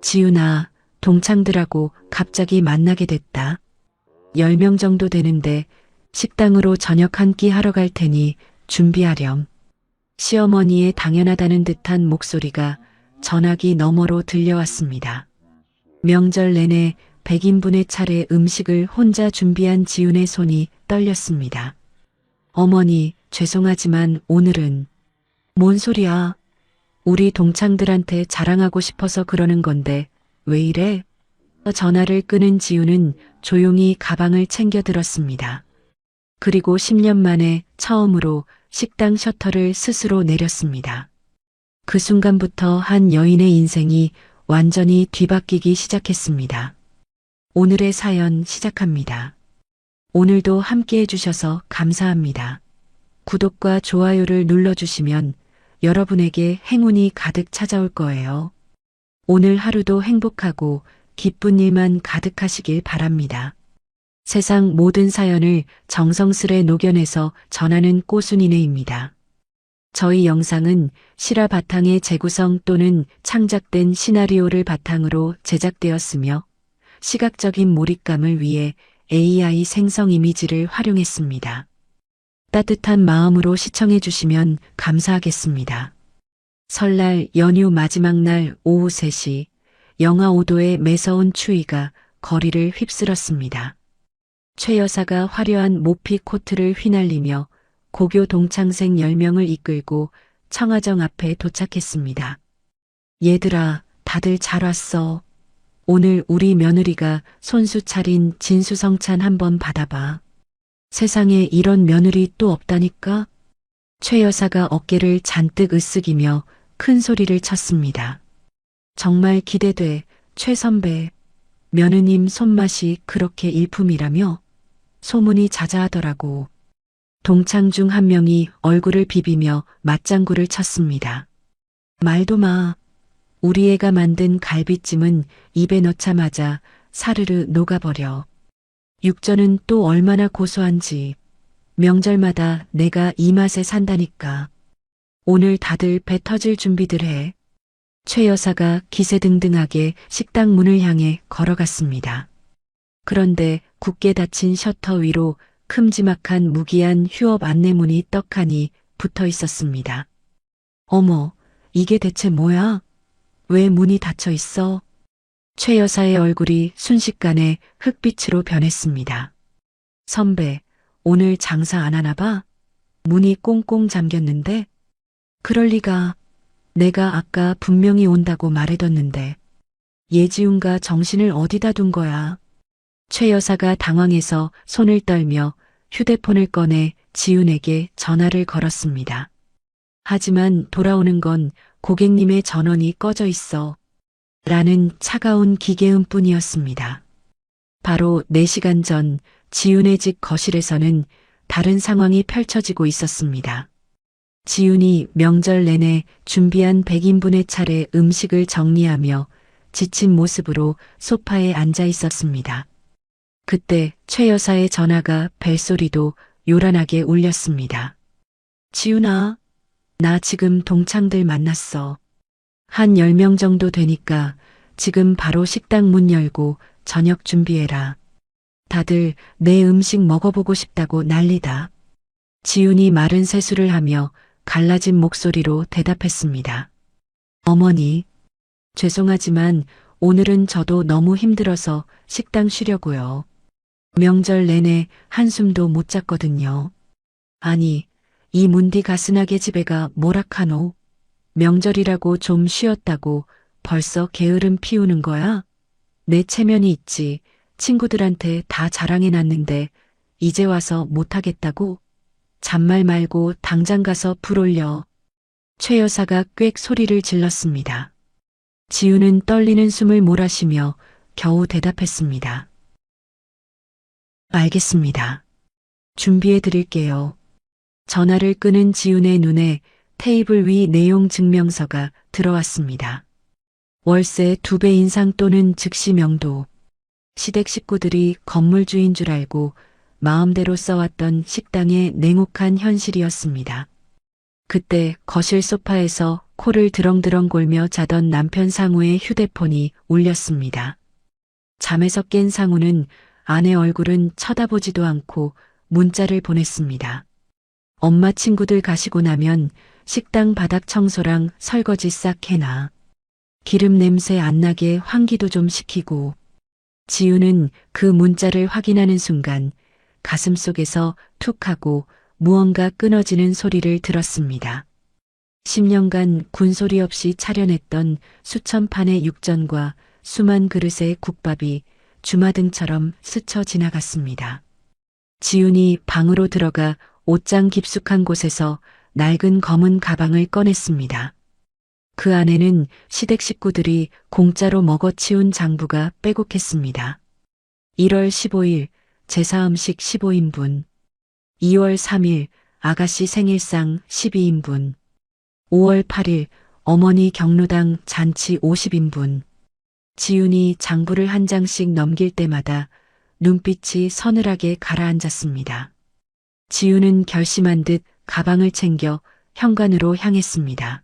지훈아, 동창들하고 갑자기 만나게 됐다. 10명 정도 되는데 식당으로 저녁 한 끼 하러 갈 테니 준비하렴. 시어머니의 당연하다는 듯한 목소리가 전화기 너머로 들려왔습니다. 명절 내내 100인분의 차례 음식을 혼자 준비한 지훈의 손이 떨렸습니다. 어머니, 죄송하지만 오늘은. 뭔 소리야? 우리 동창들한테 자랑하고 싶어서 그러는 건데 왜 이래? 전화를 끊은 지훈은 조용히 가방을 챙겨 들었습니다. 그리고 10년 만에 처음으로 식당 셔터를 스스로 내렸습니다. 그 순간부터 한 여인의 인생이 완전히 뒤바뀌기 시작했습니다. 오늘의 사연 시작합니다. 오늘도 함께 해주셔서 감사합니다. 구독과 좋아요를 눌러주시면 여러분에게 행운이 가득 찾아올 거예요. 오늘 하루도 행복하고 기쁜 일만 가득하시길 바랍니다. 세상 모든 사연을 정성스레 녹여내서 전하는 꼬순이네입니다. 저희 영상은 실화 바탕의 재구성 또는 창작된 시나리오를 바탕으로 제작되었으며 시각적인 몰입감을 위해 AI 생성 이미지를 활용했습니다. 따뜻한 마음으로 시청해 주시면 감사하겠습니다. 설날 연휴 마지막 날 오후 3시 영하 5도의 매서운 추위가 거리를 휩쓸었습니다. 최 여사가 화려한 모피 코트를 휘날리며 고교 동창생 10명을 이끌고 청화정 앞에 도착했습니다. 얘들아, 다들 잘 왔어. 오늘 우리 며느리가 손수 차린 진수성찬 한번 받아봐. 세상에 이런 며느리 또 없다니까? 최 여사가 어깨를 잔뜩 으쓱이며 큰 소리를 쳤습니다. 정말 기대돼, 최 선배. 며느님 손맛이 그렇게 일품이라며? 소문이 자자하더라고. 동창 중 한 명이 얼굴을 비비며 맞장구를 쳤습니다. 말도 마. 우리 애가 만든 갈비찜은 입에 넣자마자 사르르 녹아버려. 육전은 또 얼마나 고소한지. 명절마다 내가 이 맛에 산다니까. 오늘 다들 배 터질 준비들 해. 최 여사가 기세등등하게 식당 문을 향해 걸어갔습니다. 그런데 굳게 닫힌 셔터 위로 큼지막한 무기한 휴업 안내문이 떡하니 붙어 있었습니다. 어머, 이게 대체 뭐야? 왜 문이 닫혀 있어? 최 여사의 얼굴이 순식간에 흑빛으로 변했습니다. 선배, 오늘 장사 안 하나 봐? 문이 꽁꽁 잠겼는데? 그럴 리가. 내가 아까 분명히 온다고 말해뒀는데. 예지훈가 정신을 어디다 둔 거야? 최 여사가 당황해서 손을 떨며 휴대폰을 꺼내 지훈에게 전화를 걸었습니다. 하지만 돌아오는 건 고객님의 전원이 꺼져 있어. 라는 차가운 기계음 뿐이었습니다. 바로 4시간 전 지훈의 집 거실에서는 다른 상황이 펼쳐지고 있었습니다. 지훈이 명절 내내 준비한 100인분의 차례 음식을 정리하며 지친 모습으로 소파에 앉아 있었습니다. 그때 최 여사의 전화가 벨소리도 요란하게 울렸습니다. 지훈아, 나 지금 동창들 만났어. 한 10명 정도 되니까 지금 바로 식당 문 열고 저녁 준비해라. 다들 내 음식 먹어보고 싶다고 난리다. 지훈이 마른 세수를 하며 갈라진 목소리로 대답했습니다. 어머니, 죄송하지만 오늘은 저도 너무 힘들어서 식당 쉬려고요. 명절 내내 한숨도 못 잤거든요. 아니, 이 문디 가스나게 집에가 뭐락하노? 명절이라고 좀 쉬었다고 벌써 게으름 피우는 거야? 내 체면이 있지. 친구들한테 다 자랑해놨는데 이제 와서 못하겠다고? 잔말 말고 당장 가서 불 올려. 최 여사가 꽥 소리를 질렀습니다. 지훈은 떨리는 숨을 몰아쉬며 겨우 대답했습니다. 알겠습니다. 준비해 드릴게요. 전화를 끊은 지훈의 눈에 테이블 위 내용 증명서가 들어왔습니다. 월세 2배 인상 또는 즉시 명도. 시댁 식구들이 건물주인 줄 알고 마음대로 써왔던 식당의 냉혹한 현실이었습니다. 그때 거실 소파에서 코를 드렁드렁 골며 자던 남편 상우의 휴대폰이 울렸습니다. 잠에서 깬 상우는 아내 얼굴은 쳐다보지도 않고 문자를 보냈습니다. 엄마 친구들 가시고 나면 식당 바닥 청소랑 설거지 싹 해놔. 기름 냄새 안 나게 환기도 좀 시키고. 지우는 그 문자를 확인하는 순간 가슴 속에서 툭 하고 무언가 끊어지는 소리를 들었습니다. 10년간 군소리 없이 차려냈던 수천 판의 육전과 수만 그릇의 국밥이 주마등처럼 스쳐 지나갔습니다. 지훈이 방으로 들어가 옷장 깊숙한 곳에서 낡은 검은 가방을 꺼냈습니다. 그 안에는 시댁 식구들이 공짜로 먹어치운 장부가 빼곡했습니다. 1월 15일 제사음식 15인분, 2월 3일 아가씨 생일상 12인분, 5월 8일 어머니 경로당 잔치 50인분. 지훈이 장부를 한 장씩 넘길 때마다 눈빛이 서늘하게 가라앉았습니다. 지훈은 결심한 듯 가방을 챙겨 현관으로 향했습니다.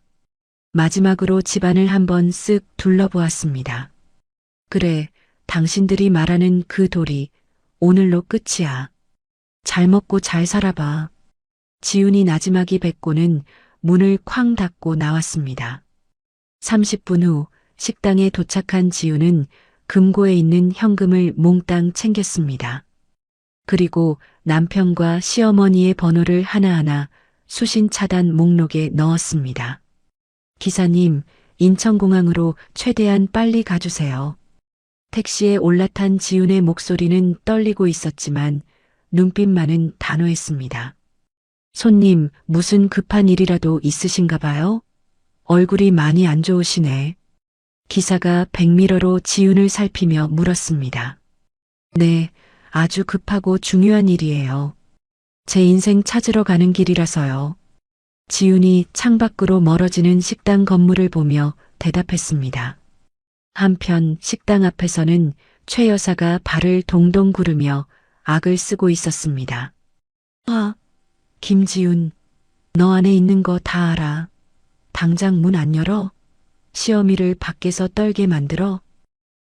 마지막으로 집안을 한번 쓱 둘러보았습니다. 그래, 당신들이 말하는 그 돌이 오늘로 끝이야. 잘 먹고 잘 살아봐. 지훈이 나지막이 뱉고는 문을 쾅 닫고 나왔습니다. 30분 후 식당에 도착한 지훈은 금고에 있는 현금을 몽땅 챙겼습니다. 그리고 남편과 시어머니의 번호를 하나하나 수신 차단 목록에 넣었습니다. 기사님, 인천공항으로 최대한 빨리 가주세요. 택시에 올라탄 지훈의 목소리는 떨리고 있었지만 눈빛만은 단호했습니다. 손님, 무슨 급한 일이라도 있으신가 봐요? 얼굴이 많이 안 좋으시네. 기사가 백미러로 지훈을 살피며 물었습니다. 네, 아주 급하고 중요한 일이에요. 제 인생 찾으러 가는 길이라서요. 지훈이 창밖으로 멀어지는 식당 건물을 보며 대답했습니다. 한편 식당 앞에서는 최 여사가 발을 동동 구르며 악을 쓰고 있었습니다. 아, 김지훈, 너 안에 있는 거 다 알아. 당장 문 안 열어? 시어미를 밖에서 떨게 만들어?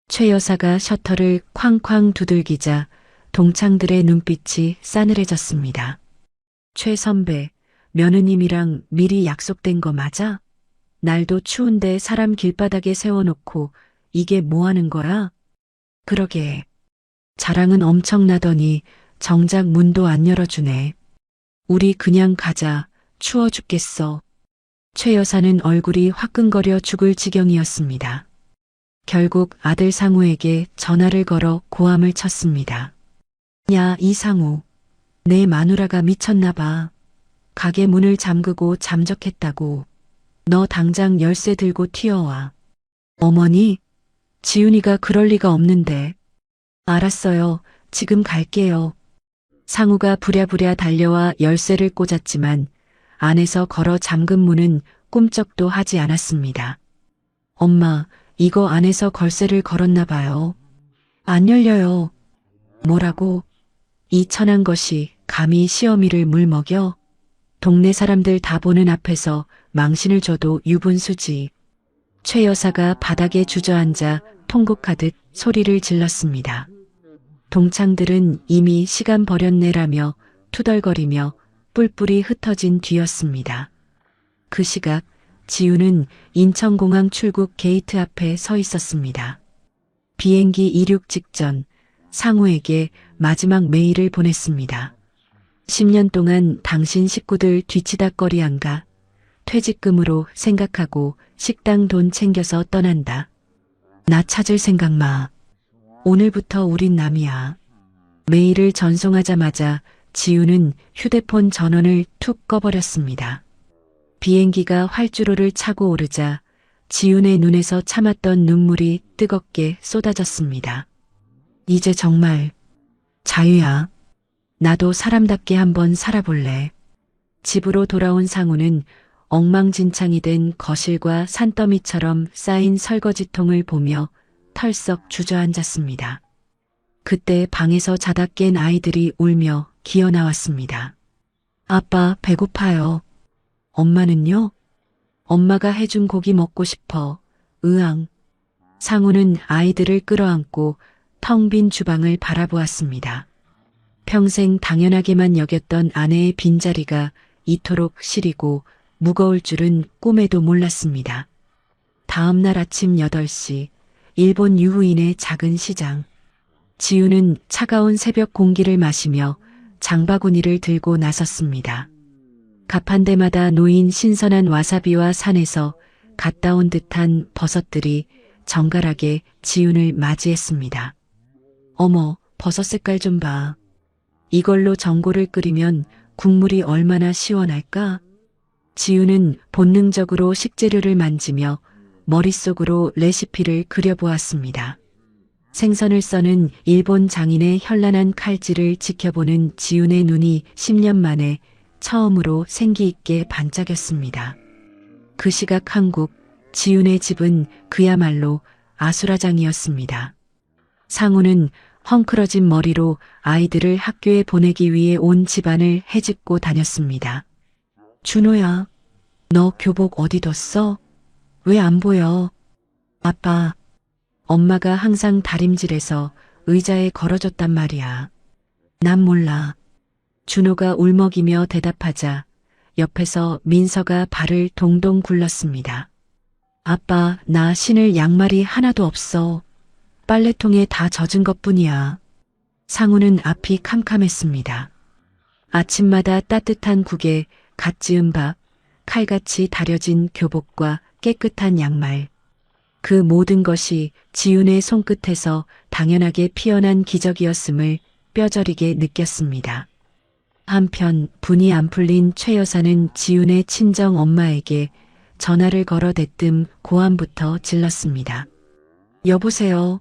최 여사가 셔터를 쾅쾅 두들기자 동창들의 눈빛이 싸늘해졌습니다. 최 선배, 며느님이랑 미리 약속된 거 맞아? 날도 추운데 사람 길바닥에 세워놓고 이게 뭐 하는 거야? 그러게. 자랑은 엄청나더니 정작 문도 안 열어주네. 우리 그냥 가자. 추워 죽겠어. 최 여사는 얼굴이 화끈거려 죽을 지경이었습니다. 결국 아들 상우에게 전화를 걸어 고함을 쳤습니다. 야, 이상우. 내 마누라가 미쳤나 봐. 가게 문을 잠그고 잠적했다고. 너 당장 열쇠 들고 튀어와. 어머니? 지훈이가 그럴 리가 없는데. 알았어요. 지금 갈게요. 상우가 부랴부랴 달려와 열쇠를 꽂았지만 안에서 걸어 잠근 문은 꿈쩍도 하지 않았습니다. 엄마, 이거 안에서 걸쇠를 걸었나 봐요. 안 열려요. 뭐라고? 이 천한 것이 감히 시어미를 물먹여? 동네 사람들 다 보는 앞에서 망신을 줘도 유분수지. 최 여사가 바닥에 주저앉아 통곡하듯 소리를 질렀습니다. 동창들은 이미 시간 버렸네라며 투덜거리며 뿔뿔이 흩어진 뒤였습니다. 그 시각 지훈은 인천공항 출국 게이트 앞에 서 있었습니다. 비행기 이륙 직전 상우에게 마지막 메일을 보냈습니다. 10년 동안 당신 식구들 뒤치다꺼리한가? 퇴직금으로 생각하고 식당 돈 챙겨서 떠난다. 나 찾을 생각 마. 오늘부터 우린 남이야. 메일을 전송하자마자 지훈은 휴대폰 전원을 툭 꺼버렸습니다. 비행기가 활주로를 차고 오르자 지훈의 눈에서 참았던 눈물이 뜨겁게 쏟아졌습니다. 이제 정말 자유야. 나도 사람답게 한번 살아볼래. 집으로 돌아온 상우는 엉망진창이 된 거실과 산더미처럼 쌓인 설거지통을 보며 털썩 주저앉았습니다. 그때 방에서 자다 깬 아이들이 울며 기어나왔습니다. 아빠, 배고파요. 엄마는요? 엄마가 해준 고기 먹고 싶어. 으앙. 상우는 아이들을 끌어안고 텅 빈 주방을 바라보았습니다. 평생 당연하게만 여겼던 아내의 빈자리가 이토록 시리고 무거울 줄은 꿈에도 몰랐습니다. 다음 날 아침 8시, 일본 유후인의 작은 시장. 지우는 차가운 새벽 공기를 마시며 장바구니를 들고 나섰습니다. 가판대마다 놓인 신선한 와사비와 산에서 갓 따온 듯한 버섯들이 정갈하게 지훈을 맞이했습니다. 어머, 버섯 색깔 좀 봐. 이걸로 전골을 끓이면 국물이 얼마나 시원할까? 지훈은 본능적으로 식재료를 만지며 머릿속으로 레시피를 그려보았습니다. 생선을 써는 일본 장인의 현란한 칼질을 지켜보는 지훈의 눈이 10년 만에 처음으로 생기 있게 반짝였습니다. 그 시각 한국, 지훈의 집은 그야말로 아수라장이었습니다. 상우는 헝클어진 머리로 아이들을 학교에 보내기 위해 온 집안을 헤집고 다녔습니다. 준호야, 너 교복 어디 뒀어? 왜 안 보여? 아빠, 엄마가 항상 다림질해서 의자에 걸어줬단 말이야. 난 몰라. 준호가 울먹이며 대답하자 옆에서 민서가 발을 동동 굴렀습니다. 아빠, 나 신을 양말이 하나도 없어. 빨래통에 다 젖은 것뿐이야. 상우는 앞이 캄캄했습니다. 아침마다 따뜻한 국에 갓 지은 밥, 칼같이 다려진 교복과 깨끗한 양말. 그 모든 것이 지훈의 손끝에서 당연하게 피어난 기적이었음을 뼈저리게 느꼈습니다. 한편 분이 안 풀린 최 여사는 지훈의 친정 엄마에게 전화를 걸어 대뜸 고함부터 질렀습니다. 여보세요.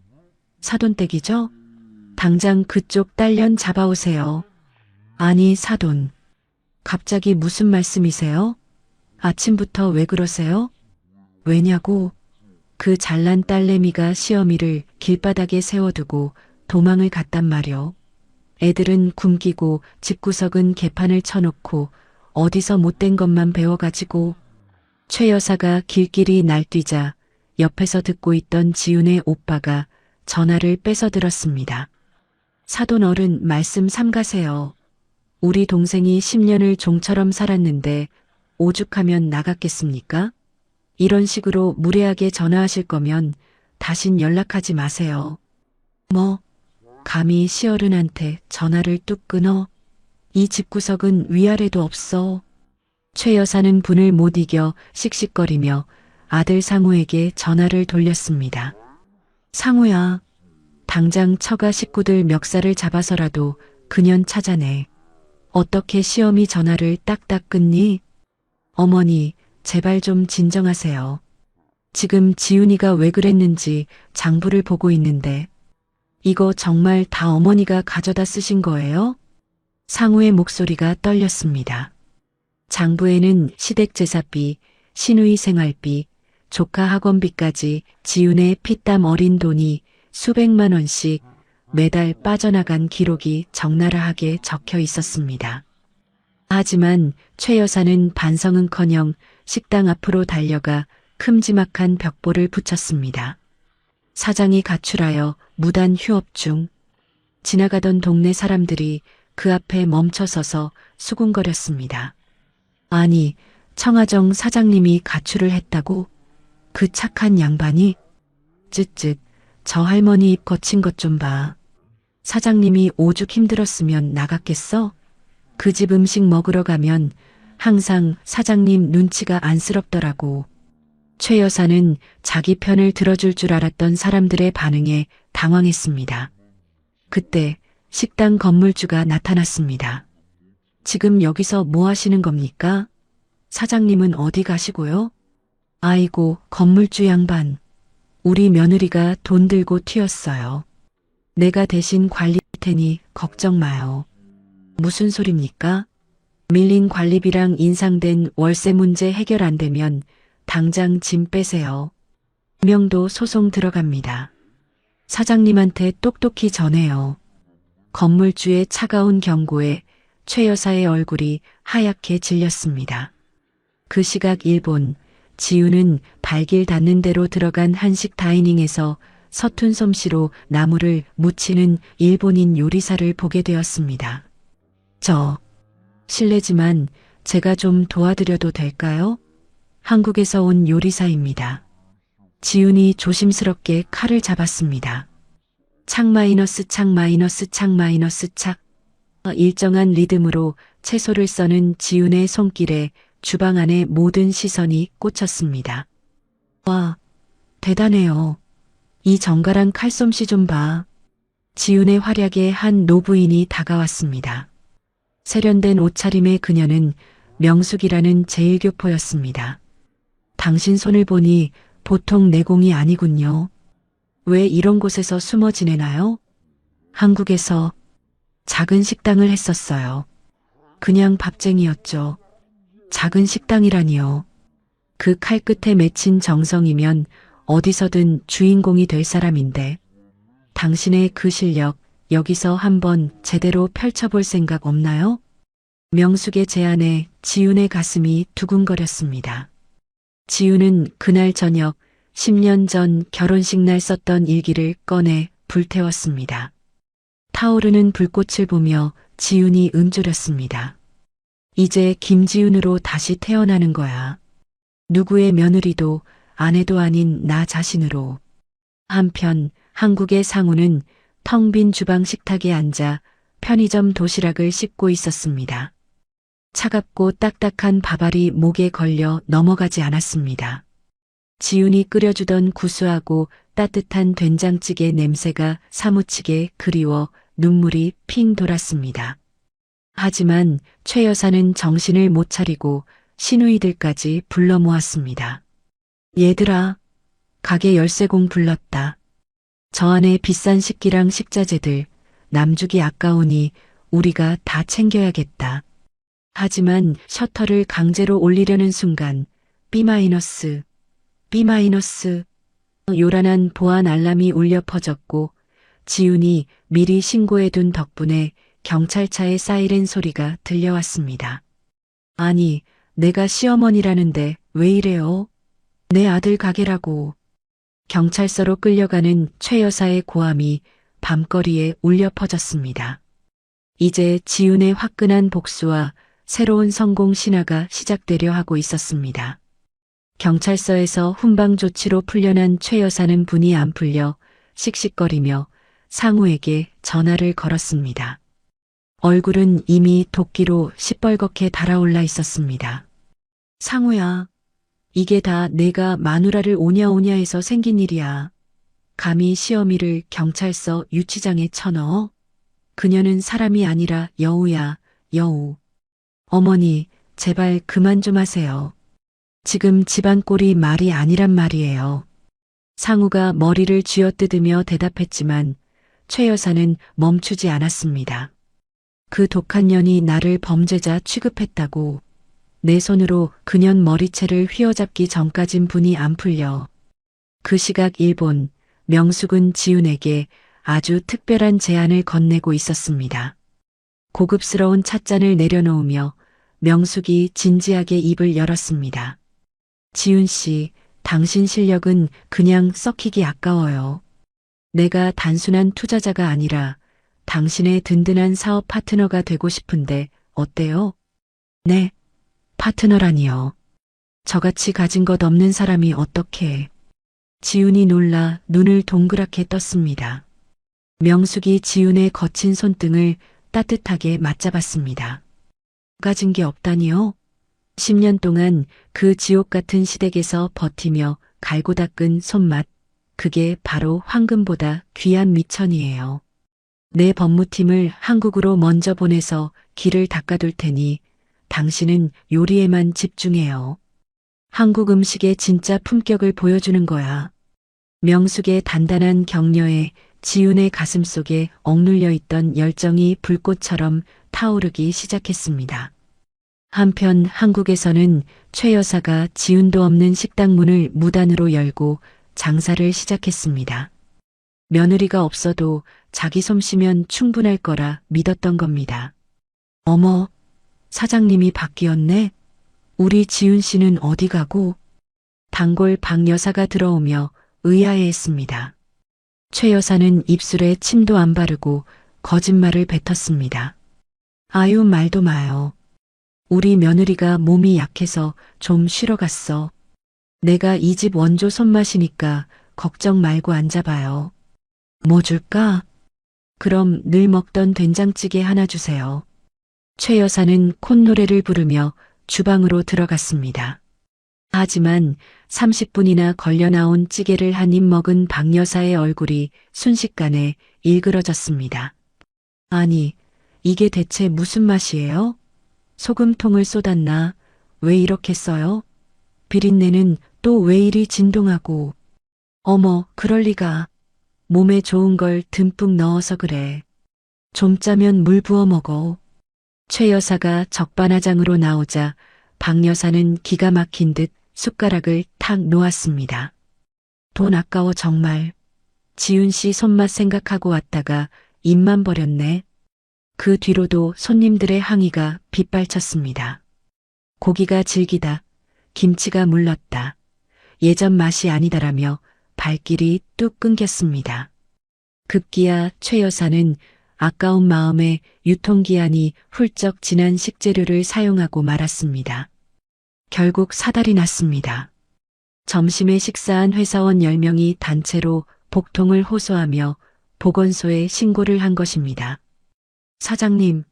사돈댁이죠? 당장 그쪽 딸년 잡아오세요. 아니 사돈. 갑자기 무슨 말씀이세요? 아침부터 왜 그러세요? 왜냐고? 그 잘난 딸내미가 시어미를 길바닥에 세워두고 도망을 갔단 말여. 애들은 굶기고 집구석은 개판을 쳐놓고 어디서 못된 것만 배워가지고. 최 여사가 길길이 날뛰자 옆에서 듣고 있던 지훈의 오빠가 전화를 뺏어 들었습니다. 사돈 어른 말씀 삼가세요. 우리 동생이 10년을 종처럼 살았는데 오죽하면 나갔겠습니까? 이런 식으로 무례하게 전화하실 거면 다신 연락하지 마세요. 뭐, 감히 시어른한테 전화를 뚝 끊어? 이 집구석은 위아래도 없어. 최 여사는 분을 못 이겨 씩씩거리며 아들 상우에게 전화를 돌렸습니다. 상우야, 당장 처가 식구들 멱살을 잡아서라도 그년 찾아내. 어떻게 시어미 전화를 딱딱 끊니? 어머니, 제발 좀 진정하세요. 지금 지훈이가 왜 그랬는지 장부를 보고 있는데 이거 정말 다 어머니가 가져다 쓰신 거예요? 상우의 목소리가 떨렸습니다. 장부에는 시댁 제사비, 시누이 생활비, 조카 학원비까지 지훈의 피땀 어린 돈이 수백만 원씩 매달 빠져나간 기록이 적나라하게 적혀 있었습니다. 하지만 최 여사는 반성은커녕 식당 앞으로 달려가 큼지막한 벽보를 붙였습니다. 사장이 가출하여 무단 휴업 중. 지나가던 동네 사람들이 그 앞에 멈춰서서 수군거렸습니다. 아니, 청아정 사장님이 가출을 했다고? 그 착한 양반이? 쯧쯧, 저 할머니 입 거친 것 좀 봐. 사장님이 오죽 힘들었으면 나갔겠어? 그 집 음식 먹으러 가면 항상 사장님 눈치가 안쓰럽더라고. 최 여사는 자기 편을 들어줄 줄 알았던 사람들의 반응에 당황했습니다. 그때 식당 건물주가 나타났습니다. 지금 여기서 뭐 하시는 겁니까? 사장님은 어디 가시고요? 아이고, 건물주 양반. 우리 며느리가 돈 들고 튀었어요. 내가 대신 관리할 테니 걱정 마요. 무슨 소립니까? 밀린 관리비랑 인상된 월세 문제 해결 안 되면 당장 짐 빼세요. 명도 소송 들어갑니다. 사장님한테 똑똑히 전해요. 건물주의 차가운 경고에 최 여사의 얼굴이 하얗게 질렸습니다. 그 시각 일본, 지우는 발길 닿는 대로 들어간 한식 다이닝에서 서툰 솜씨로 나물을 무치는 일본인 요리사를 보게 되었습니다. 실례지만 제가 좀 도와드려도 될까요? 한국에서 온 요리사입니다. 지훈이 조심스럽게 칼을 잡았습니다. 착 마이너스 착 마이너스 착 마이너스 착. 일정한 리듬으로 채소를 써는 지훈의 손길에 주방 안의 모든 시선이 꽂혔습니다. 와, 대단해요. 이 정갈한 칼솜씨 좀 봐. 지훈의 활약에 한 노부인이 다가왔습니다. 세련된 옷차림의 그녀는 명숙이라는 제1교포였습니다. 당신 손을 보니 보통 내공이 아니군요. 왜 이런 곳에서 숨어 지내나요? 한국에서 작은 식당을 했었어요. 그냥 밥쟁이였죠. 작은 식당이라니요. 그 칼끝에 맺힌 정성이면 어디서든 주인공이 될 사람인데 당신의 그 실력 여기서 한번 제대로 펼쳐볼 생각 없나요? 명숙의 제안에 지훈의 가슴이 두근거렸습니다. 지훈은 그날 저녁 10년 전 결혼식 날 썼던 일기를 꺼내 불태웠습니다. 타오르는 불꽃을 보며 지훈이 움츠렸습니다. 이제 김지훈으로 다시 태어나는 거야. 누구의 며느리도 아내도 아닌 나 자신으로. 한편 한국의 상우는 텅 빈 주방 식탁에 앉아 편의점 도시락을 씹고 있었습니다. 차갑고 딱딱한 밥알이 목에 걸려 넘어가지 않았습니다. 지훈이 끓여주던 구수하고 따뜻한 된장찌개 냄새가 사무치게 그리워 눈물이 핑 돌았습니다. 하지만 최 여사는 정신을 못 차리고 시누이들까지 불러 모았습니다. 얘들아, 가게 열쇠공 불렀다. 저 안에 비싼 식기랑 식자재들, 남주기 아까우니 우리가 다 챙겨야겠다. 하지만 셔터를 강제로 올리려는 순간 B-, 요란한 보안 알람이 울려 퍼졌고 지훈이 미리 신고해둔 덕분에 경찰차의 사이렌 소리가 들려왔습니다. 아니, 내가 시어머니라는데 왜 이래요? 내 아들 가게라고. 경찰서로 끌려가는 최 여사의 고함이 밤거리에 울려 퍼졌습니다. 이제 지훈의 화끈한 복수와 새로운 성공 신화가 시작되려 하고 있었습니다. 경찰서에서 훈방 조치로 풀려난 최 여사는 분이 안 풀려 씩씩거리며 상우에게 전화를 걸었습니다. 얼굴은 이미 도끼로 시뻘겋게 달아올라 있었습니다. 상우야, 이게 다 내가 마누라를 오냐오냐 해서 생긴 일이야. 감히 시어미를 경찰서 유치장에 쳐넣어? 그녀는 사람이 아니라 여우야, 여우. 어머니, 제발 그만 좀 하세요. 지금 집안 꼴이 말이 아니란 말이에요. 상우가 머리를 쥐어뜯으며 대답했지만 최 여사는 멈추지 않았습니다. 그 독한 년이 나를 범죄자 취급했다고. 내 손으로 그년 머리채를 휘어잡기 전까진 분이 안 풀려. 그 시각 일본, 명숙은 지훈에게 아주 특별한 제안을 건네고 있었습니다. 고급스러운 찻잔을 내려놓으며 명숙이 진지하게 입을 열었습니다. 지훈 씨, 당신 실력은 그냥 썩히기 아까워요. 내가 단순한 투자자가 아니라 당신의 든든한 사업 파트너가 되고 싶은데 어때요? 네, 파트너라니요. 저같이 가진 것 없는 사람이 어떻게. 지훈이 놀라 눈을 동그랗게 떴습니다. 명숙이 지훈의 거친 손등을 따뜻하게 맞잡았습니다. 가진 게 없다니요? 10년 동안 그 지옥 같은 시댁에서 버티며 갈고 닦은 손맛, 그게 바로 황금보다 귀한 미천이에요. 내 법무팀을 한국으로 먼저 보내서 길을 닦아둘 테니 당신은 요리에만 집중해요. 한국 음식의 진짜 품격을 보여주는 거야. 명숙의 단단한 격려에 지훈의 가슴속에 억눌려 있던 열정이 불꽃처럼 타오르기 시작했습니다. 한편 한국에서는 최 여사가 지훈도 없는 식당 문을 무단으로 열고 장사를 시작했습니다. 며느리가 없어도 자기 솜씨면 충분할 거라 믿었던 겁니다. 어머, 사장님이 바뀌었네? 우리 지윤 씨는 어디 가고? 단골 박 여사가 들어오며 의아해했습니다. 최 여사는 입술에 침도 안 바르고 거짓말을 뱉었습니다. 아유, 말도 마요. 우리 며느리가 몸이 약해서 좀 쉬러 갔어. 내가 이 집 원조 손맛이니까 걱정 말고 앉아봐요. 뭐 줄까? 그럼 늘 먹던 된장찌개 하나 주세요. 최 여사는 콧노래를 부르며 주방으로 들어갔습니다. 하지만 30분이나 걸려 나온 찌개를 한 입 먹은 박 여사의 얼굴이 순식간에 일그러졌습니다. 아니, 이게 대체 무슨 맛이에요? 소금통을 쏟았나? 왜 이렇게 써요? 비린내는 또 왜 이리 진동하고. 어머, 그럴 리가. 몸에 좋은 걸 듬뿍 넣어서 그래. 좀 짜면 물 부어 먹어. 최 여사가 적반하장으로 나오자 박 여사는 기가 막힌 듯 숟가락을 탁 놓았습니다. 돈 아까워 정말. 지윤 씨 손맛 생각하고 왔다가 입만 버렸네. 그 뒤로도 손님들의 항의가 빗발쳤습니다. 고기가 질기다. 김치가 물렀다. 예전 맛이 아니다라며 발길이 뚝 끊겼습니다. 급기야 최 여사는 아까운 마음에 유통기한이 훌쩍 지난 식재료를 사용하고 말았습니다. 결국 사달이 났습니다. 점심에 식사한 회사원 10명이 단체로 복통을 호소하며 보건소에 신고를 한 것입니다. 사장님,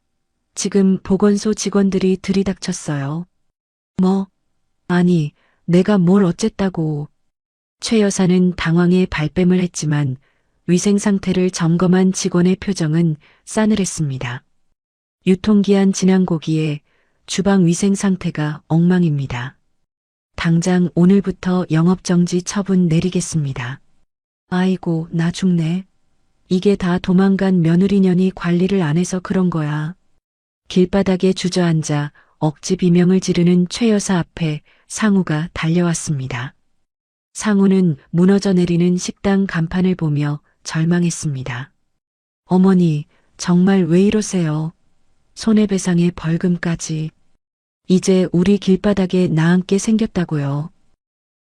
지금 보건소 직원들이 들이닥쳤어요. 뭐? 아니, 내가 뭘 어쨌다고. 최 여사는 당황해 발뺌을 했지만 위생 상태를 점검한 직원의 표정은 싸늘했습니다. 유통기한 지난 고기에 주방 위생 상태가 엉망입니다. 당장 오늘부터 영업정지 처분 내리겠습니다. 아이고, 나 죽네. 이게 다 도망간 며느리년이 관리를 안 해서 그런 거야. 길바닥에 주저앉아 억지 비명을 지르는 최 여사 앞에 상우가 달려왔습니다. 상우는 무너져 내리는 식당 간판을 보며 절망했습니다. 어머니, 정말 왜 이러세요? 손해배상에 벌금까지. 이제 우리 길바닥에 나앉게 생겼다고요.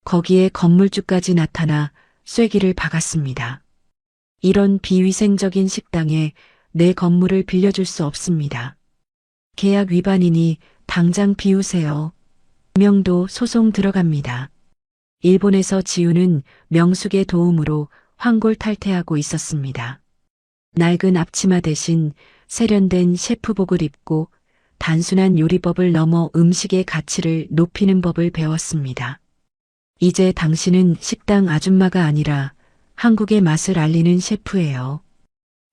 거기에 건물주까지 나타나 쐐기를 박았습니다. 이런 비위생적인 식당에 내 건물을 빌려줄 수 없습니다. 계약 위반이니 당장 비우세요. 명도 소송 들어갑니다. 일본에서 지우는 명숙의 도움으로 황골탈퇴하고 있었습니다. 낡은 앞치마 대신 세련된 셰프복을 입고 단순한 요리법을 넘어 음식의 가치를 높이는 법을 배웠습니다. 이제 당신은 식당 아줌마가 아니라 한국의 맛을 알리는 셰프예요.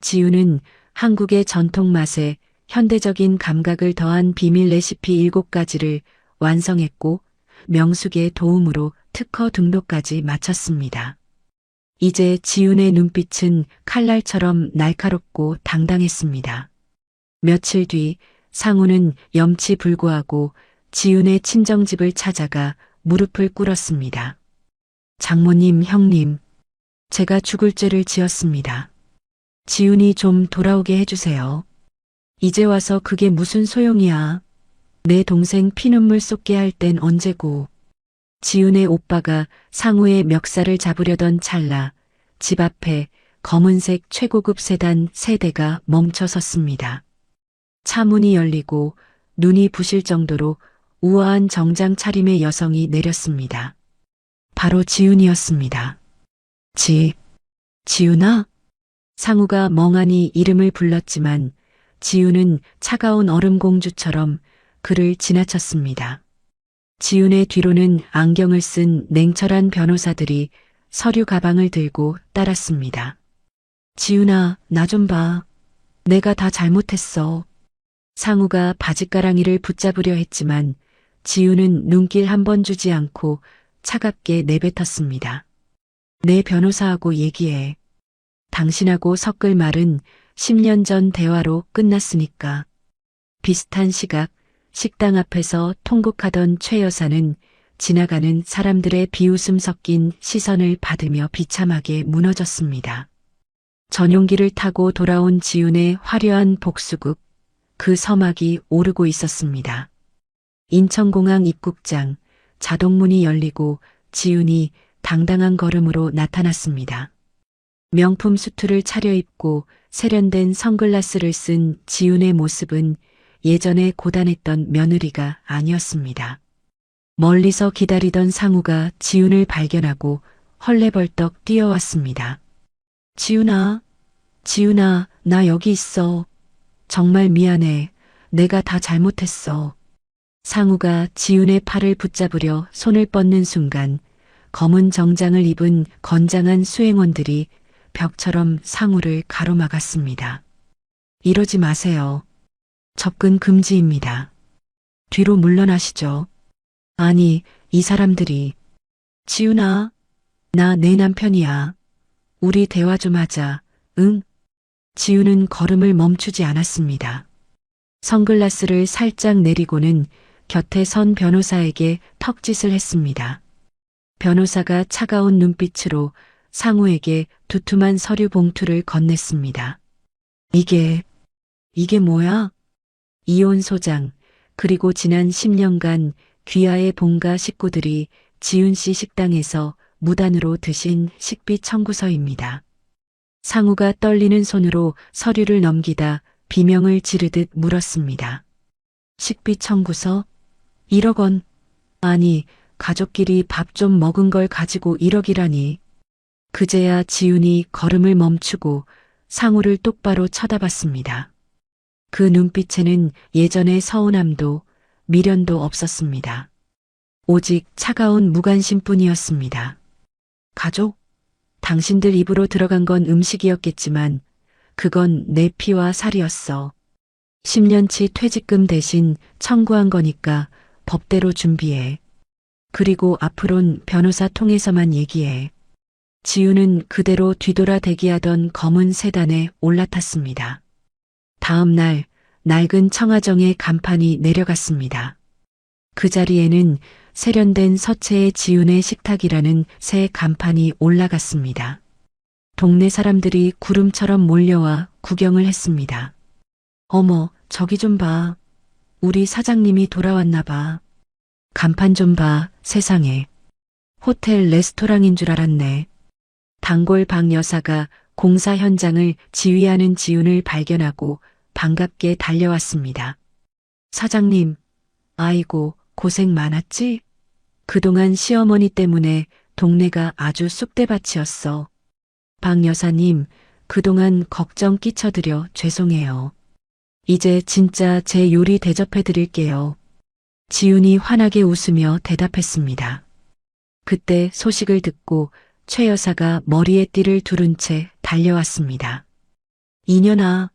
지우는 한국의 전통 맛에 현대적인 감각을 더한 비밀 레시피 7가지를 완성했고 명숙의 도움으로 특허 등록까지 마쳤습니다. 이제 지윤의 눈빛은 칼날처럼 날카롭고 당당했습니다. 며칠 뒤 상우는 염치불구하고 지윤의 친정집을 찾아가 무릎을 꿇었습니다. 장모님, 형님, 제가 죽을 죄를 지었습니다. 지윤이 좀 돌아오게 해주세요. 이제 와서 그게 무슨 소용이야. 내 동생 피눈물 쏟게 할 땐 언제고. 지윤의 오빠가 상우의 멱살을 잡으려던 찰나 집 앞에 검은색 최고급 세단 3대가 멈춰 섰습니다. 차 문이 열리고 눈이 부실 정도로 우아한 정장 차림의 여성이 내렸습니다. 바로 지윤이었습니다. 지윤아? 상우가 멍하니 이름을 불렀지만 지윤은 차가운 얼음공주처럼 그를 지나쳤습니다. 지윤의 뒤로는 안경을 쓴 냉철한 변호사들이 서류 가방을 들고 따랐습니다. 지윤아, 나 좀 봐. 내가 다 잘못했어. 상우가 바짓가랑이를 붙잡으려 했지만 지윤은 눈길 한 번 주지 않고 차갑게 내뱉었습니다. 내 변호사하고 얘기해. 당신하고 섞을 말은 10년 전 대화로 끝났으니까. 비슷한 시각 식당 앞에서 통곡하던 최 여사는 지나가는 사람들의 비웃음 섞인 시선을 받으며 비참하게 무너졌습니다. 전용기를 타고 돌아온 지윤의 화려한 복수국, 그 서막이 오르고 있었습니다. 인천공항 입국장, 자동문이 열리고 지훈이 당당한 걸음으로 나타났습니다. 명품 수트를 차려입고 세련된 선글라스를 쓴 지훈의 모습은 예전에 고단했던 며느리가 아니었습니다. 멀리서 기다리던 상우가 지훈을 발견하고 헐레벌떡 뛰어왔습니다. 지훈아, 지훈아, 나 여기 있어. 정말 미안해. 내가 다 잘못했어. 상우가 지훈의 팔을 붙잡으려 손을 뻗는 순간 검은 정장을 입은 건장한 수행원들이 벽처럼 상우를 가로막았습니다. 이러지 마세요. 접근 금지입니다. 뒤로 물러나시죠. 아니, 이 사람들이. 지훈아, 나 내 남편이야. 우리 대화 좀 하자. 응? 지훈은 걸음을 멈추지 않았습니다. 선글라스를 살짝 내리고는 곁에 선 변호사에게 턱짓을 했습니다. 변호사가 차가운 눈빛으로 상우에게 두툼한 서류 봉투를 건넸습니다. 이게 뭐야? 이혼 소장, 그리고 지난 10년간 귀하의 본가 식구들이 지훈 씨 식당에서 무단으로 드신 식비 청구서입니다. 상우가 떨리는 손으로 서류를 넘기다 비명을 지르듯 물었습니다. 식비 청구서? 1억 원. 아니, 가족끼리 밥 좀 먹은 걸 가지고 1억이라니. 그제야 지훈이 걸음을 멈추고 상우를 똑바로 쳐다봤습니다. 그 눈빛에는 예전의 서운함도 미련도 없었습니다. 오직 차가운 무관심뿐이었습니다. 가족? 당신들 입으로 들어간 건 음식이었겠지만 그건 내 피와 살이었어. 10년치 퇴직금 대신 청구한 거니까 법대로 준비해. 그리고 앞으론 변호사 통해서만 얘기해. 지훈은 그대로 뒤돌아 대기하던 검은 세단에 올라탔습니다. 다음 날 낡은 청아정의 간판이 내려갔습니다. 그 자리에는 세련된 서체의 지훈의 식탁이라는 새 간판이 올라갔습니다. 동네 사람들이 구름처럼 몰려와 구경을 했습니다. 어머, 저기 좀 봐. 우리 사장님이 돌아왔나 봐. 간판 좀 봐, 세상에. 호텔 레스토랑인 줄 알았네. 단골 박 여사가 공사 현장을 지휘하는 지훈을 발견하고 반갑게 달려왔습니다. 사장님, 아이고, 고생 많았지? 그동안 시어머니 때문에 동네가 아주 쑥대밭이었어. 박 여사님, 그동안 걱정 끼쳐드려 죄송해요. 이제 진짜 제 요리 대접해 드릴게요. 지훈이 환하게 웃으며 대답했습니다. 그때 소식을 듣고 최 여사가 머리에 띠를 두른 채 달려왔습니다. 이년아,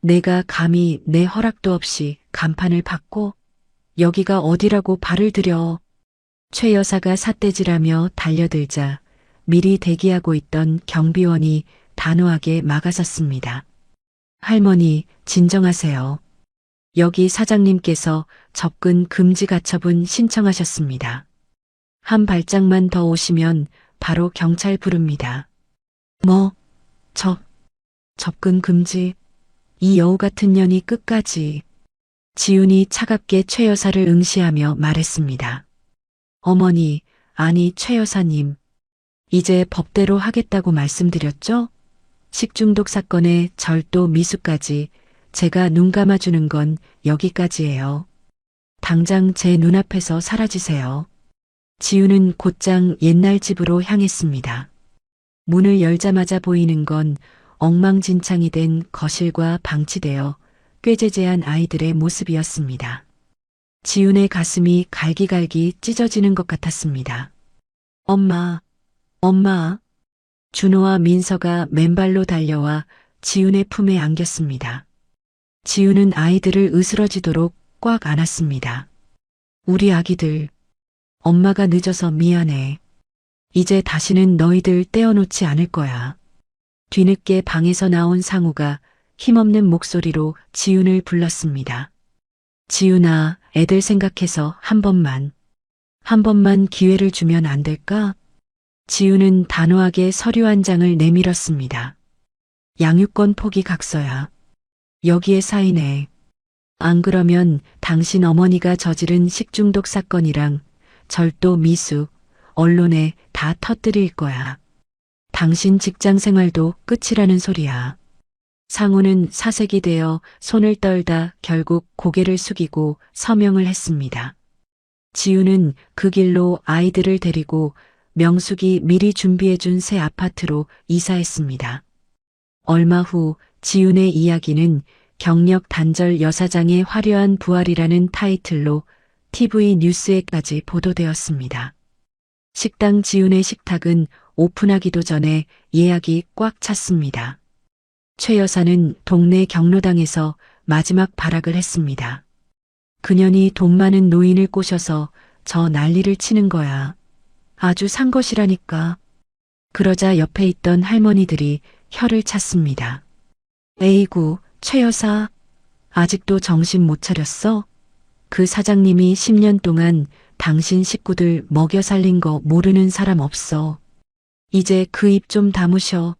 내가 감히 내 허락도 없이 간판을 받고 여기가 어디라고 발을 들여. 최 여사가 삿대질하며 달려들자 미리 대기하고 있던 경비원이 단호하게 막아섰습니다. 할머니, 진정하세요. 여기 사장님께서 접근 금지 가처분 신청하셨습니다. 한 발짝만 더 오시면 바로 경찰 부릅니다. 뭐, 접근 금지. 이 여우 같은 년이 끝까지. 지훈이 차갑게 최 여사를 응시하며 말했습니다. 어머니, 아니 최 여사님. 이제 법대로 하겠다고 말씀드렸죠? 식중독 사건의 절도 미수까지 제가 눈 감아주는 건 여기까지예요. 당장 제 눈앞에서 사라지세요. 지훈은 곧장 옛날 집으로 향했습니다. 문을 열자마자 보이는 건 엉망진창이 된 거실과 방치되어 꾀죄죄한 아이들의 모습이었습니다. 지훈의 가슴이 갈기갈기 찢어지는 것 같았습니다. 엄마, 엄마. 준호와 민서가 맨발로 달려와 지훈의 품에 안겼습니다. 지훈은 아이들을 으스러지도록 꽉 안았습니다. 우리 아기들, 엄마가 늦어서 미안해. 이제 다시는 너희들 떼어놓지 않을 거야. 뒤늦게 방에서 나온 상우가 힘없는 목소리로 지훈을 불렀습니다. 지훈아, 애들 생각해서 한 번만 기회를 주면 안 될까? 지훈은 단호하게 서류 한 장을 내밀었습니다. 양육권 포기 각서야. 여기에 사인해. 안 그러면 당신 어머니가 저지른 식중독 사건이랑 절도 미수, 언론에 다 터뜨릴 거야. 당신 직장 생활도 끝이라는 소리야. 상우는 사색이 되어 손을 떨다 결국 고개를 숙이고 서명을 했습니다. 지우는 그 길로 아이들을 데리고 명숙이 미리 준비해준 새 아파트로 이사했습니다. 얼마 후 지훈의 이야기는 경력 단절 여사장의 화려한 부활이라는 타이틀로 TV 뉴스에까지 보도되었습니다. 식당 지훈의 식탁은 오픈하기도 전에 예약이 꽉 찼습니다. 최 여사는 동네 경로당에서 마지막 발악을 했습니다. 그년이 돈 많은 노인을 꼬셔서 저 난리를 치는 거야. 아주 산 것이라니까. 그러자 옆에 있던 할머니들이 혀를 찼습니다. 에이구, 최 여사. 아직도 정신 못 차렸어? 그 사장님이 10년 동안 당신 식구들 먹여 살린 거 모르는 사람 없어. 이제 그 입 좀 다무셔.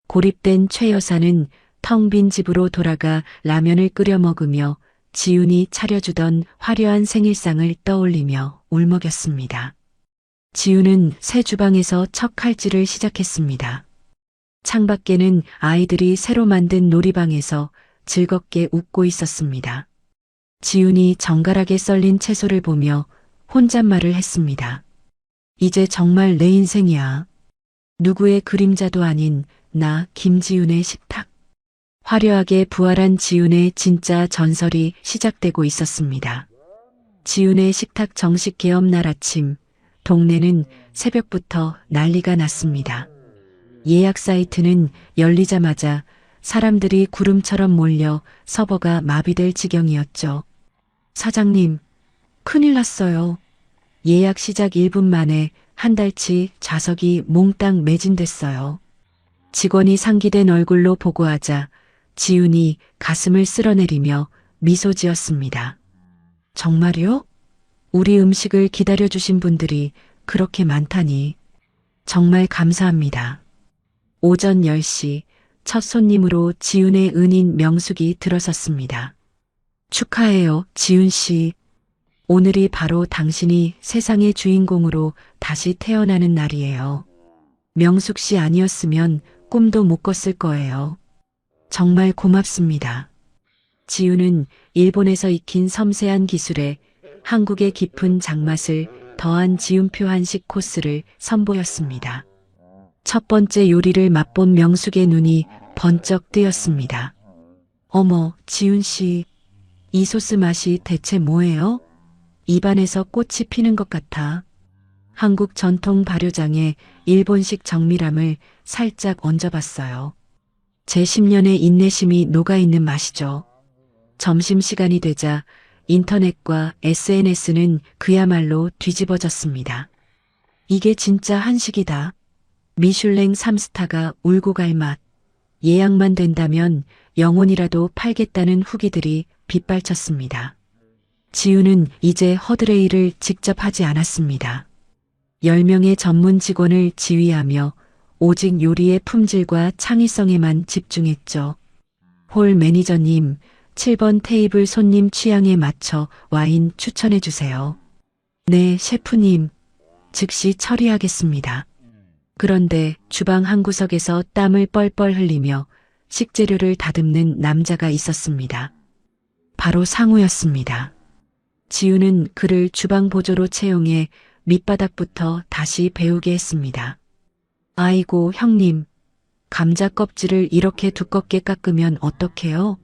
고립된 최 여사는 텅 빈 집으로 돌아가 라면을 끓여 먹으며 지훈이 차려주던 화려한 생일상을 떠올리며 울먹였습니다. 지훈은 새 주방에서 첫 칼질을 시작했습니다. 창밖에는 아이들이 새로 만든 놀이방에서 즐겁게 웃고 있었습니다. 지훈이 정갈하게 썰린 채소를 보며 혼잣말을 했습니다. 이제 정말 내 인생이야. 누구의 그림자도 아닌 나 김지훈의 식탁. 화려하게 부활한 지훈의 진짜 전설이 시작되고 있었습니다. 지훈의 식탁 정식 개업 날 아침, 동네는 새벽부터 난리가 났습니다. 예약 사이트는 열리자마자 사람들이 구름처럼 몰려 서버가 마비될 지경이었죠. 사장님, 큰일 났어요. 예약 시작 1분 만에 한 달치 좌석이 몽땅 매진됐어요. 직원이 상기된 얼굴로 보고하자 지훈이 가슴을 쓸어내리며 미소 지었습니다. 정말요? 우리 음식을 기다려주신 분들이 그렇게 많다니. 정말 감사합니다. 오전 10시 첫 손님으로 지훈의 은인 명숙이 들어섰습니다. 축하해요, 지훈 씨. 오늘이 바로 당신이 세상의 주인공으로 다시 태어나는 날이에요. 명숙 씨 아니었으면 꿈도 못 꿨을 거예요. 정말 고맙습니다. 지훈은 일본에서 익힌 섬세한 기술에 한국의 깊은 장맛을 더한 지훈표 한식 코스를 선보였습니다. 첫 번째 요리를 맛본 명숙의 눈이 번쩍 뜨였습니다. 어머, 지훈 씨, 이 소스 맛이 대체 뭐예요? 입안에서 꽃이 피는 것 같아. 한국 전통 발효장에 일본식 정밀함을 살짝 얹어봤어요. 제 10년의 인내심이 녹아있는 맛이죠. 점심시간이 되자 인터넷과 SNS는 그야말로 뒤집어졌습니다. 이게 진짜 한식이다. 미슐랭 3스타가 울고 갈 맛. 예약만 된다면 영혼이라도 팔겠다는 후기들이 빗발쳤습니다. 지훈은 이제 허드레일을 직접 하지 않았습니다. 10명의 전문 직원을 지휘하며 오직 요리의 품질과 창의성에만 집중했죠. 홀 매니저님, 7번 테이블 손님 취향에 맞춰 와인 추천해 주세요. 네, 셰프님. 즉시 처리하겠습니다. 그런데 주방 한 구석에서 땀을 뻘뻘 흘리며 식재료를 다듬는 남자가 있었습니다. 바로 상우였습니다. 지훈은 그를 주방 보조로 채용해 밑바닥부터 다시 배우게 했습니다. 아이고, 형님. 감자 껍질을 이렇게 두껍게 깎으면 어떡해요?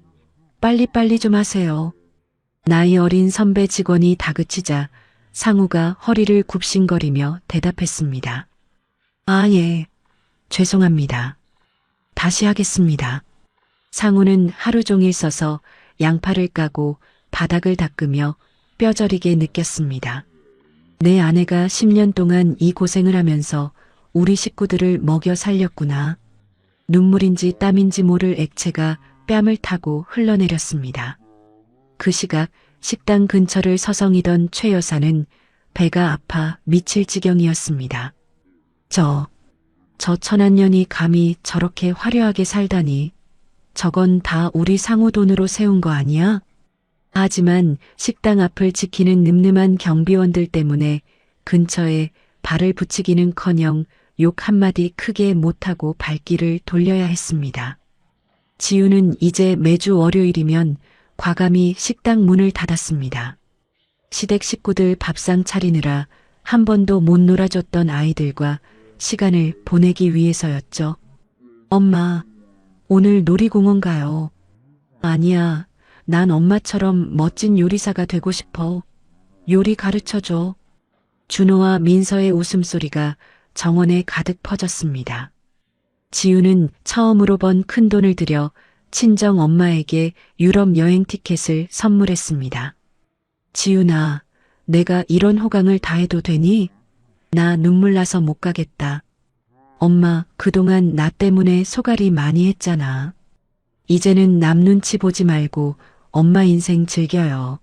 빨리빨리 좀 하세요. 나이 어린 선배 직원이 다그치자 상우가 허리를 굽신거리며 대답했습니다. 아, 예. 죄송합니다. 다시 하겠습니다. 상우는 하루 종일 서서 양파를 까고 바닥을 닦으며 뼈저리게 느꼈습니다. 내 아내가 10년 동안 이 고생을 하면서 우리 식구들을 먹여 살렸구나. 눈물인지 땀인지 모를 액체가 뺨을 타고 흘러내렸습니다. 그 시각 식당 근처를 서성이던 최 여사는 배가 아파 미칠 지경이었습니다. 저 천한년이 감히 저렇게 화려하게 살다니. 저건 다 우리 상우 돈으로 세운 거 아니야? 하지만 식당 앞을 지키는 늠름한 경비원들 때문에 근처에 발을 붙이기는커녕 욕 한마디 크게 못하고 발길을 돌려야 했습니다. 지우는 이제 매주 월요일이면 과감히 식당 문을 닫았습니다. 시댁 식구들 밥상 차리느라 한 번도 못 놀아줬던 아이들과 시간을 보내기 위해서였죠. 엄마, 오늘 놀이공원 가요. 아니야, 난 엄마처럼 멋진 요리사가 되고 싶어. 요리 가르쳐줘. 준호와 민서의 웃음소리가 정원에 가득 퍼졌습니다. 지우는 처음으로 번 큰돈을 들여 친정 엄마에게 유럽 여행 티켓을 선물했습니다. 지우나, 내가 이런 호강을 다해도 되니? 나 눈물 나서 못 가겠다. 엄마, 그동안 나 때문에 소갈이 많이 했잖아. 이제는 남 눈치 보지 말고 엄마 인생 즐겨요.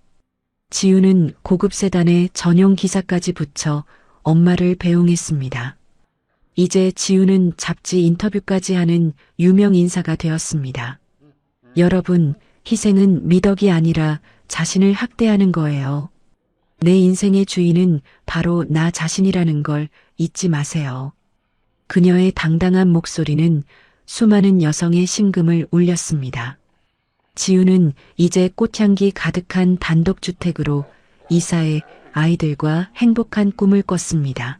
지우는 고급 세단에 전용 기사까지 붙여 엄마를 배웅했습니다. 이제 지우는 잡지 인터뷰까지 하는 유명 인사가 되었습니다. 여러분, 희생은 미덕이 아니라 자신을 학대하는 거예요. 내 인생의 주인은 바로 나 자신이라는 걸 잊지 마세요. 그녀의 당당한 목소리는 수많은 여성의 심금을 울렸습니다. 지우는 이제 꽃향기 가득한 단독주택으로 이사해 아이들과 행복한 꿈을 꿨습니다.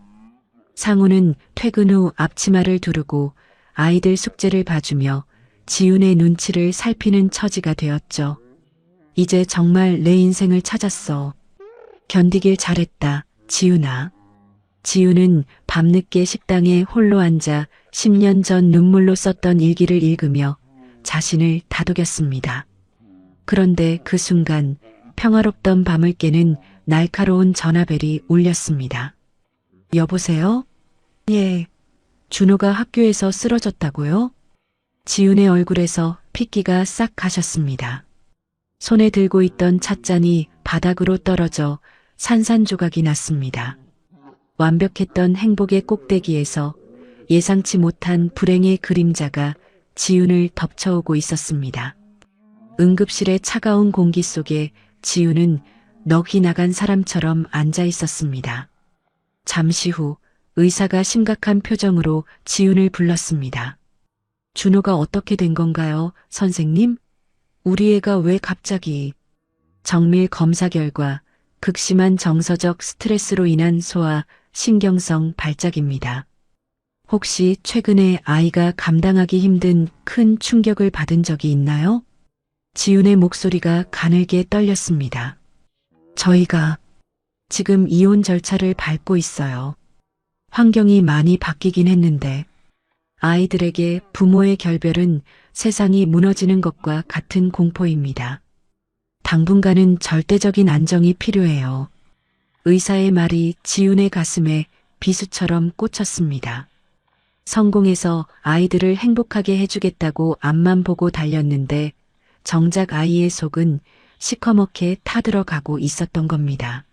상우는 퇴근 후 앞치마를 두르고 아이들 숙제를 봐주며 지훈의 눈치를 살피는 처지가 되었죠. 이제 정말 내 인생을 찾았어. 견디길 잘했다, 지훈아. 지훈은 밤늦게 식당에 홀로 앉아 10년 전 눈물로 썼던 일기를 읽으며 자신을 다독였습니다. 그런데 그 순간 평화롭던 밤을 깨는 날카로운 전화벨이 울렸습니다. 여보세요? 예. 준호가 학교에서 쓰러졌다고요? 지훈의 얼굴에서 핏기가 싹 가셨습니다. 손에 들고 있던 찻잔이 바닥으로 떨어져 산산조각이 났습니다. 완벽했던 행복의 꼭대기에서 예상치 못한 불행의 그림자가 지훈을 덮쳐오고 있었습니다. 응급실의 차가운 공기 속에 지훈은 넋이 나간 사람처럼 앉아 있었습니다. 잠시 후 의사가 심각한 표정으로 지훈을 불렀습니다. 준호가 어떻게 된 건가요, 선생님? 우리 애가 왜 갑자기? 정밀 검사 결과 극심한 정서적 스트레스로 인한 소아 신경성 발작입니다. 혹시 최근에 아이가 감당하기 힘든 큰 충격을 받은 적이 있나요? 지훈의 목소리가 가늘게 떨렸습니다. 저희가 지금 이혼 절차를 밟고 있어요. 환경이 많이 바뀌긴 했는데 아이들에게 부모의 결별은 세상이 무너지는 것과 같은 공포입니다. 당분간은 절대적인 안정이 필요해요. 의사의 말이 지훈의 가슴에 비수처럼 꽂혔습니다. 성공해서 아이들을 행복하게 해주겠다고 앞만 보고 달렸는데 정작 아이의 속은 시커멓게 타들어가고 있었던 겁니다.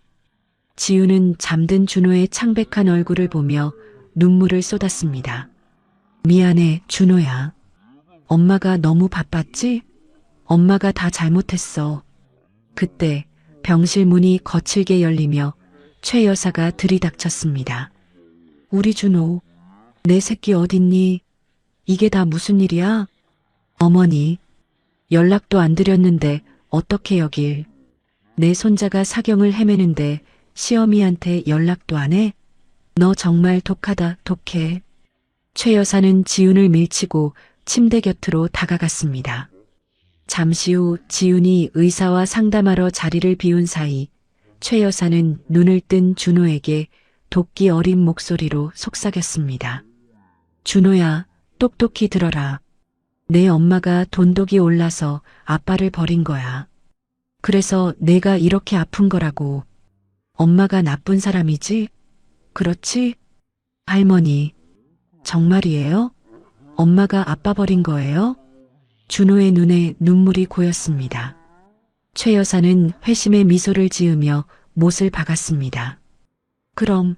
지훈은 잠든 준호의 창백한 얼굴을 보며 눈물을 쏟았습니다. 미안해, 준호야. 엄마가 너무 바빴지? 엄마가 다 잘못했어. 그때 병실 문이 거칠게 열리며 최 여사가 들이닥쳤습니다. 우리 준호, 내 새끼 어딨니? 이게 다 무슨 일이야? 어머니, 연락도 안 드렸는데 어떻게 여길? 내 손자가 사경을 헤매는데 시어미한테 연락도 안 해? 너 정말 독하다, 독해. 최 여사는 지훈을 밀치고 침대 곁으로 다가갔습니다. 잠시 후 지훈이 의사와 상담하러 자리를 비운 사이 최 여사는 눈을 뜬 준호에게 도끼 어린 목소리로 속삭였습니다. 준호야, 똑똑히 들어라. 내 엄마가 돈독이 올라서 아빠를 버린 거야. 그래서 내가 이렇게 아픈 거라고. 엄마가 나쁜 사람이지? 그렇지? 할머니, 정말이에요? 엄마가 아빠 버린 거예요? 준호의 눈에 눈물이 고였습니다. 최 여사는 회심의 미소를 지으며 못을 박았습니다. 그럼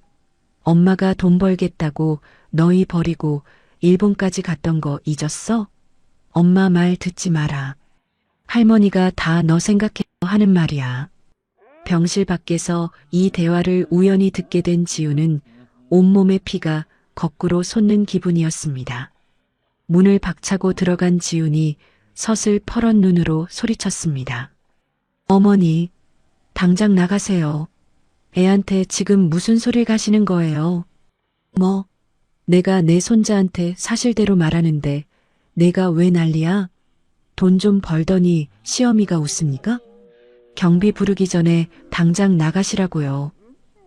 엄마가 돈 벌겠다고 너희 버리고 일본까지 갔던 거 잊었어? 엄마 말 듣지 마라. 할머니가 다 너 생각해 하는 말이야. 병실 밖에서 이 대화를 우연히 듣게 된 지우는 온몸의 피가 거꾸로 솟는 기분이었습니다. 문을 박차고 들어간 지훈이 서슬 퍼런 눈으로 소리쳤습니다. 어머니, 당장 나가세요. 애한테 지금 무슨 소리를 가시는 거예요? 뭐, 내가 내 손자한테 사실대로 말하는데 내가 왜 난리야? 돈 좀 벌더니 시어미가 웃습니까? 경비 부르기 전에 당장 나가시라고요.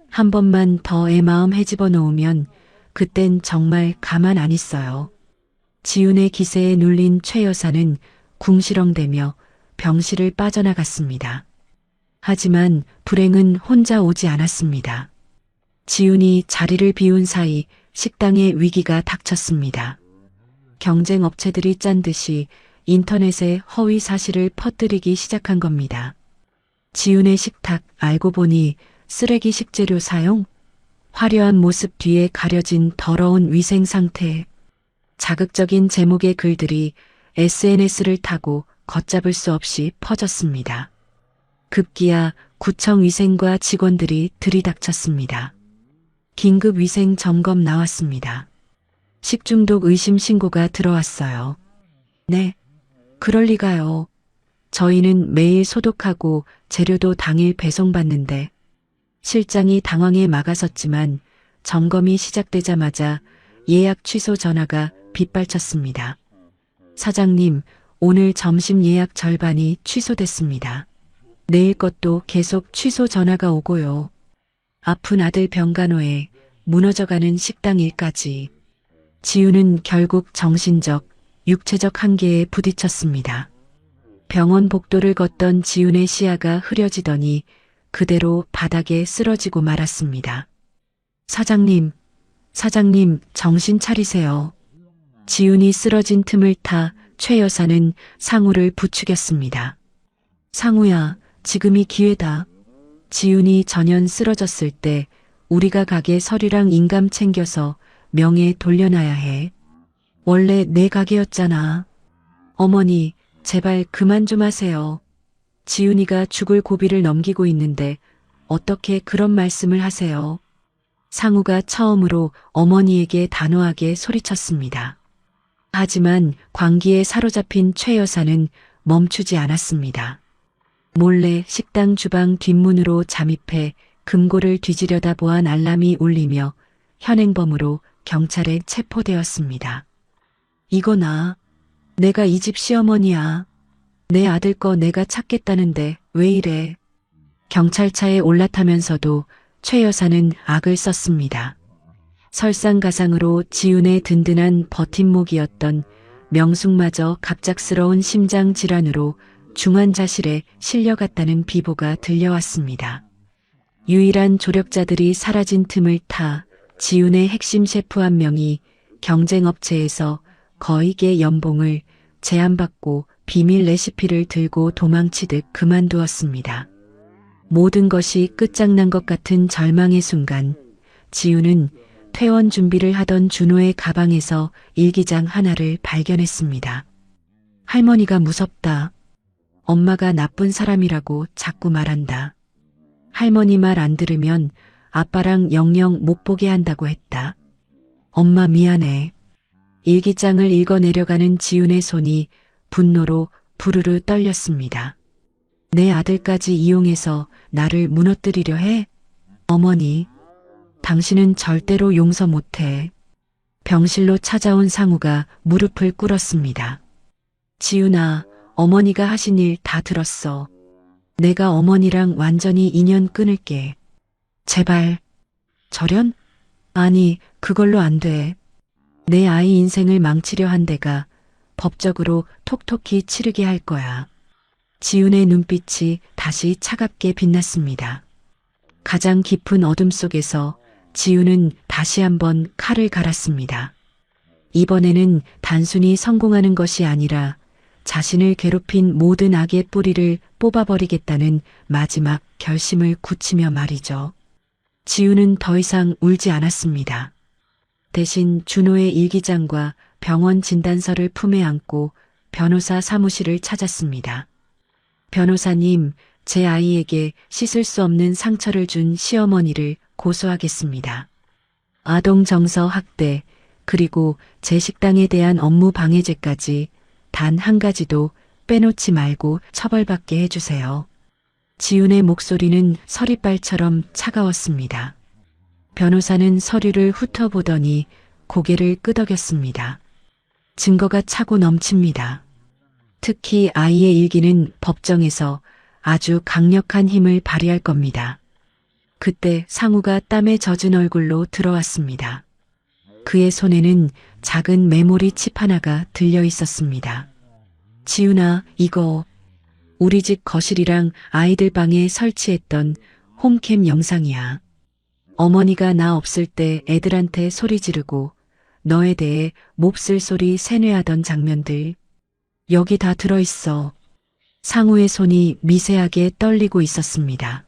한 번만 더 애 마음 헤집어 놓으면 그땐 정말 가만 안 있어요. 지훈의 기세에 눌린 최 여사는 궁시렁대며 병실을 빠져나갔습니다. 하지만 불행은 혼자 오지 않았습니다. 지훈이 자리를 비운 사이 식당에 위기가 닥쳤습니다. 경쟁 업체들이 짠 듯이 인터넷에 허위 사실을 퍼뜨리기 시작한 겁니다. 지훈의 식탁 알고 보니 쓰레기 식재료 사용, 화려한 모습 뒤에 가려진 더러운 위생 상태, 자극적인 제목의 글들이 SNS를 타고 걷잡을 수 없이 퍼졌습니다. 급기야 구청 위생과 직원들이 들이닥쳤습니다. 긴급 위생 점검 나왔습니다. 식중독 의심 신고가 들어왔어요. 네, 그럴 리가요. 저희는 매일 소독하고 재료도 당일 배송받는데 실장이 당황해 막아섰지만 점검이 시작되자마자 예약 취소 전화가 빗발쳤습니다. 사장님, 오늘 점심 예약 절반이 취소됐습니다. 내일 것도 계속 취소 전화가 오고요. 아픈 아들 병간호에 무너져가는 식당 일까지. 지우는 결국 정신적, 육체적 한계에 부딪혔습니다. 병원 복도를 걷던 지훈의 시야가 흐려지더니 그대로 바닥에 쓰러지고 말았습니다. 사장님, 사장님 정신 차리세요. 지훈이 쓰러진 틈을 타 최 여사는 상우를 부추겼습니다. 상우야, 지금이 기회다. 지훈이 전연 쓰러졌을 때 우리가 가게 서류랑 인감 챙겨서 명예 돌려놔야 해. 원래 내 가게였잖아. 어머니, 제발 그만 좀 하세요. 지훈이가 죽을 고비를 넘기고 있는데 어떻게 그런 말씀을 하세요? 상우가 처음으로 어머니에게 단호하게 소리쳤습니다. 하지만 광기에 사로잡힌 최 여사는 멈추지 않았습니다. 몰래 식당 주방 뒷문으로 잠입해 금고를 뒤지려다 보안 알람이 울리며 현행범으로 경찰에 체포되었습니다. 이거나, 내가 이 집 시어머니야. 내 아들 거 내가 찾겠다는데 왜 이래? 경찰차에 올라타면서도 최 여사는 악을 썼습니다. 설상가상으로 지훈의 든든한 버팀목이었던 명숙마저 갑작스러운 심장 질환으로 중환자실에 실려갔다는 비보가 들려왔습니다. 유일한 조력자들이 사라진 틈을 타 지훈의 핵심 셰프 한 명이 경쟁업체에서 거액의 연봉을 제한받고 비밀 레시피를 들고 도망치듯 그만두었습니다. 모든 것이 끝장난 것 같은 절망의 순간 지훈은 퇴원 준비를 하던 준호의 가방에서 일기장 하나를 발견했습니다. 할머니가 무섭다. 엄마가 나쁜 사람이라고 자꾸 말한다. 할머니 말 안 들으면 아빠랑 영영 못 보게 한다고 했다. 엄마 미안해. 일기장을 읽어내려가는 지훈의 손이 분노로 부르르 떨렸습니다. 내 아들까지 이용해서 나를 무너뜨리려 해? 어머니, 당신은 절대로 용서 못해. 병실로 찾아온 상우가 무릎을 꿇었습니다. 지훈아, 어머니가 하신 일 다 들었어. 내가 어머니랑 완전히 인연 끊을게. 제발. 절연? 아니, 그걸로 안 돼. 내 아이 인생을 망치려 한 데가 법적으로 톡톡히 치르게 할 거야. 지훈의 눈빛이 다시 차갑게 빛났습니다. 가장 깊은 어둠 속에서 지훈은 다시 한번 칼을 갈았습니다. 이번에는 단순히 성공하는 것이 아니라 자신을 괴롭힌 모든 악의 뿌리를 뽑아버리겠다는 마지막 결심을 굳히며 말이죠. 지훈은 더 이상 울지 않았습니다. 대신 준호의 일기장과 병원 진단서를 품에 안고 변호사 사무실을 찾았습니다. 변호사님, 제 아이에게 씻을 수 없는 상처를 준 시어머니를 고소하겠습니다. 아동 정서 학대, 그리고 제 식당에 대한 업무 방해죄까지 단 한 가지도 빼놓지 말고 처벌받게 해주세요. 지훈의 목소리는 서리발처럼 차가웠습니다. 변호사는 서류를 훑어보더니 고개를 끄덕였습니다. 증거가 차고 넘칩니다. 특히 아이의 일기는 법정에서 아주 강력한 힘을 발휘할 겁니다. 그때 상우가 땀에 젖은 얼굴로 들어왔습니다. 그의 손에는 작은 메모리 칩 하나가 들려 있었습니다. 지훈아, 이거 우리 집 거실이랑 아이들 방에 설치했던 홈캠 영상이야. 어머니가 나 없을 때 애들한테 소리 지르고 너에 대해 몹쓸 소리 세뇌하던 장면들. 여기 다 들어있어. 상우의 손이 미세하게 떨리고 있었습니다.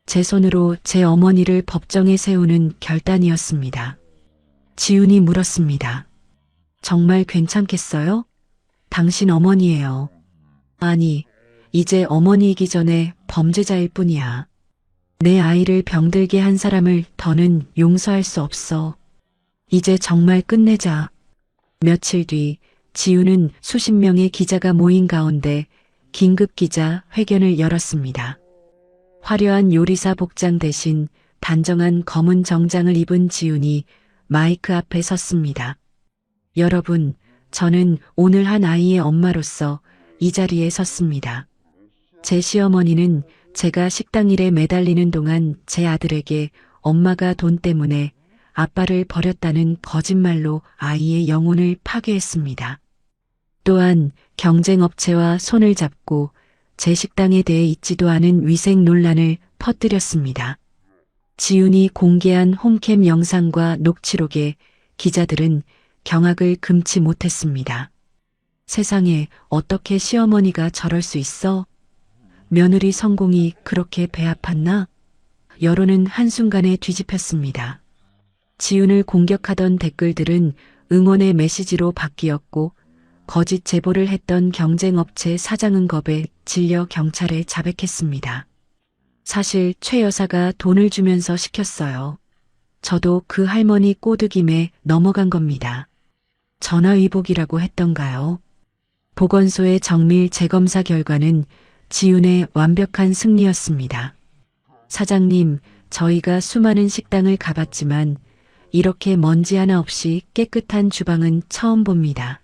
제 손으로 제 어머니를 법정에 세우는 결단이었습니다. 지훈이 물었습니다. 정말 괜찮겠어요? 당신 어머니예요. 아니, 이제 어머니이기 전에 범죄자일 뿐이야. 내 아이를 병들게 한 사람을 더는 용서할 수 없어. 이제 정말 끝내자. 며칠 뒤 지훈은 수십 명의 기자가 모인 가운데 긴급 기자 회견을 열었습니다. 화려한 요리사 복장 대신 단정한 검은 정장을 입은 지훈이 마이크 앞에 섰습니다. 여러분, 저는 오늘 한 아이의 엄마로서 이 자리에 섰습니다. 제 시어머니는 제가 식당 일에 매달리는 동안 제 아들에게 엄마가 돈 때문에 아빠를 버렸다는 거짓말로 아이의 영혼을 파괴했습니다. 또한 경쟁업체와 손을 잡고 제 식당에 대해 있지도 않은 위생 논란을 퍼뜨렸습니다. 지훈이 공개한 홈캠 영상과 녹취록에 기자들은 경악을 금치 못했습니다. 세상에 어떻게 시어머니가 저럴 수 있어? 며느리 성공이 그렇게 배 아팠나? 여론은 한순간에 뒤집혔습니다. 지훈을 공격하던 댓글들은 응원의 메시지로 바뀌었고 거짓 제보를 했던 경쟁업체 사장은 겁에 질려 경찰에 자백했습니다. 사실 최 여사가 돈을 주면서 시켰어요. 저도 그 할머니 꼬드김에 넘어간 겁니다. 전화위복이라고 했던가요? 보건소의 정밀 재검사 결과는 지훈의 완벽한 승리였습니다. 사장님, 저희가 수많은 식당을 가봤지만 이렇게 먼지 하나 없이 깨끗한 주방은 처음 봅니다.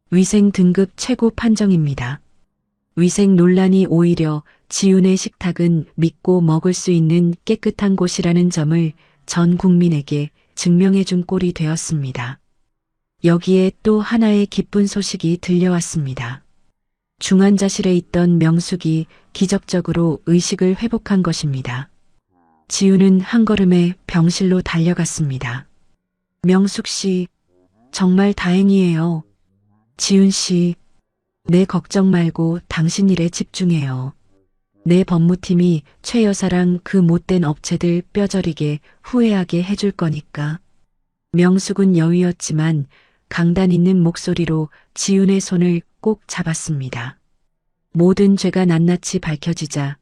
위생 등급 최고 판정입니다. 위생 논란이 오히려 지훈의 식탁은 믿고 먹을 수 있는 깨끗한 곳이라는 점을 전 국민에게 증명해준 꼴이 되었습니다. 여기에 또 하나의 기쁜 소식이 들려왔습니다. 중환자실에 있던 명숙이 기적적으로 의식을 회복한 것입니다. 지훈은 한 걸음에 병실로 달려갔습니다. 명숙 씨, 정말 다행이에요. 지훈 씨, 내 걱정 말고 당신 일에 집중해요. 내 법무팀이 최 여사랑 그 못된 업체들 뼈저리게 후회하게 해줄 거니까. 명숙은 여위였지만 강단 있는 목소리로 지훈의 손을 꼭 잡았습니다. 모든 죄가 낱낱이 밝혀지자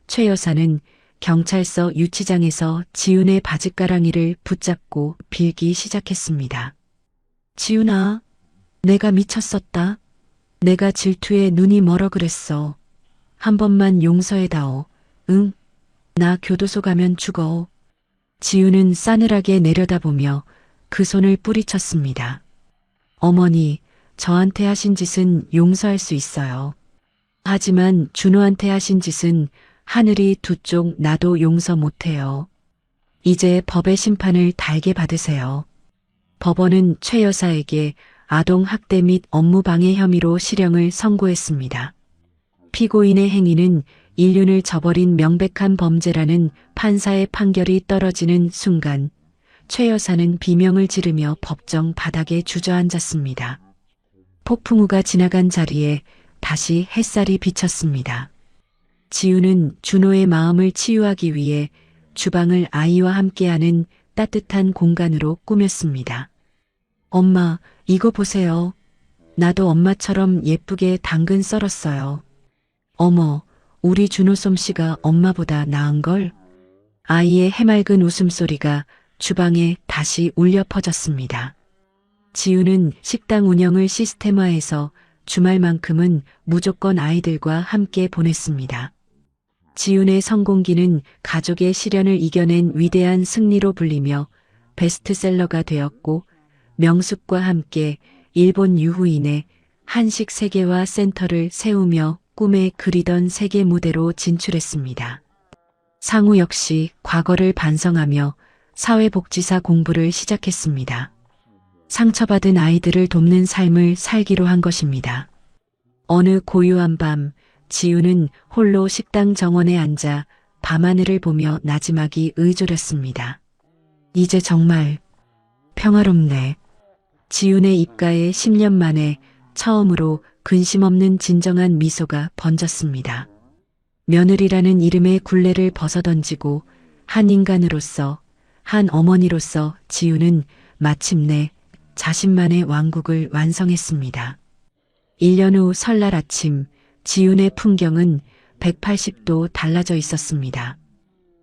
최 여사는 경찰서 유치장에서 지훈의 바짓가랑이를 붙잡고 빌기 시작했습니다. 지훈아, 내가 미쳤었다. 내가 질투에 눈이 멀어 그랬어. 한 번만 용서해다오. 응, 나 교도소 가면 죽어. 지훈은 싸늘하게 내려다보며 그 손을 뿌리쳤습니다. 어머니, 저한테 하신 짓은 용서할 수 있어요. 하지만 준호한테 하신 짓은 하늘이 두 쪽 나도 용서 못해요. 이제 법의 심판을 달게 받으세요. 법원은 최 여사에게 아동 학대 및 업무 방해 혐의로 실형을 선고했습니다. 피고인의 행위는 인륜을 저버린 명백한 범죄라는 판사의 판결이 떨어지는 순간 최 여사는 비명을 지르며 법정 바닥에 주저앉았습니다. 폭풍우가 지나간 자리에 다시 햇살이 비쳤습니다. 지훈은 준호의 마음을 치유하기 위해 주방을 아이와 함께하는 따뜻한 공간으로 꾸몄습니다. 엄마, 이거 보세요. 나도 엄마처럼 예쁘게 당근 썰었어요. 어머, 우리 준호솜 씨가 엄마보다 나은걸? 아이의 해맑은 웃음소리가 주방에 다시 울려 퍼졌습니다. 지우는 식당 운영을 시스템화해서 주말만큼은 무조건 아이들과 함께 보냈습니다. 지훈의 성공기는 가족의 시련을 이겨낸 위대한 승리로 불리며 베스트셀러가 되었고, 명숙과 함께 일본 유후인의 한식 세계화 센터를 세우며 꿈에 그리던 세계 무대로 진출했습니다. 상우 역시 과거를 반성하며 사회복지사 공부를 시작했습니다. 상처받은 아이들을 돕는 삶을 살기로 한 것입니다. 어느 고요한 밤, 지우는 홀로 식당 정원에 앉아 밤하늘을 보며 나지막이 의졸했습니다. 이제 정말 평화롭네. 지훈의 입가에 10년 만에 처음으로 근심 없는 진정한 미소가 번졌습니다. 며느리라는 이름의 굴레를 벗어던지고 한 인간으로서, 한 어머니로서 지우는 마침내 자신만의 왕국을 완성했습니다. 1년 후 설날 아침, 지훈의 풍경은 180도 달라져 있었습니다.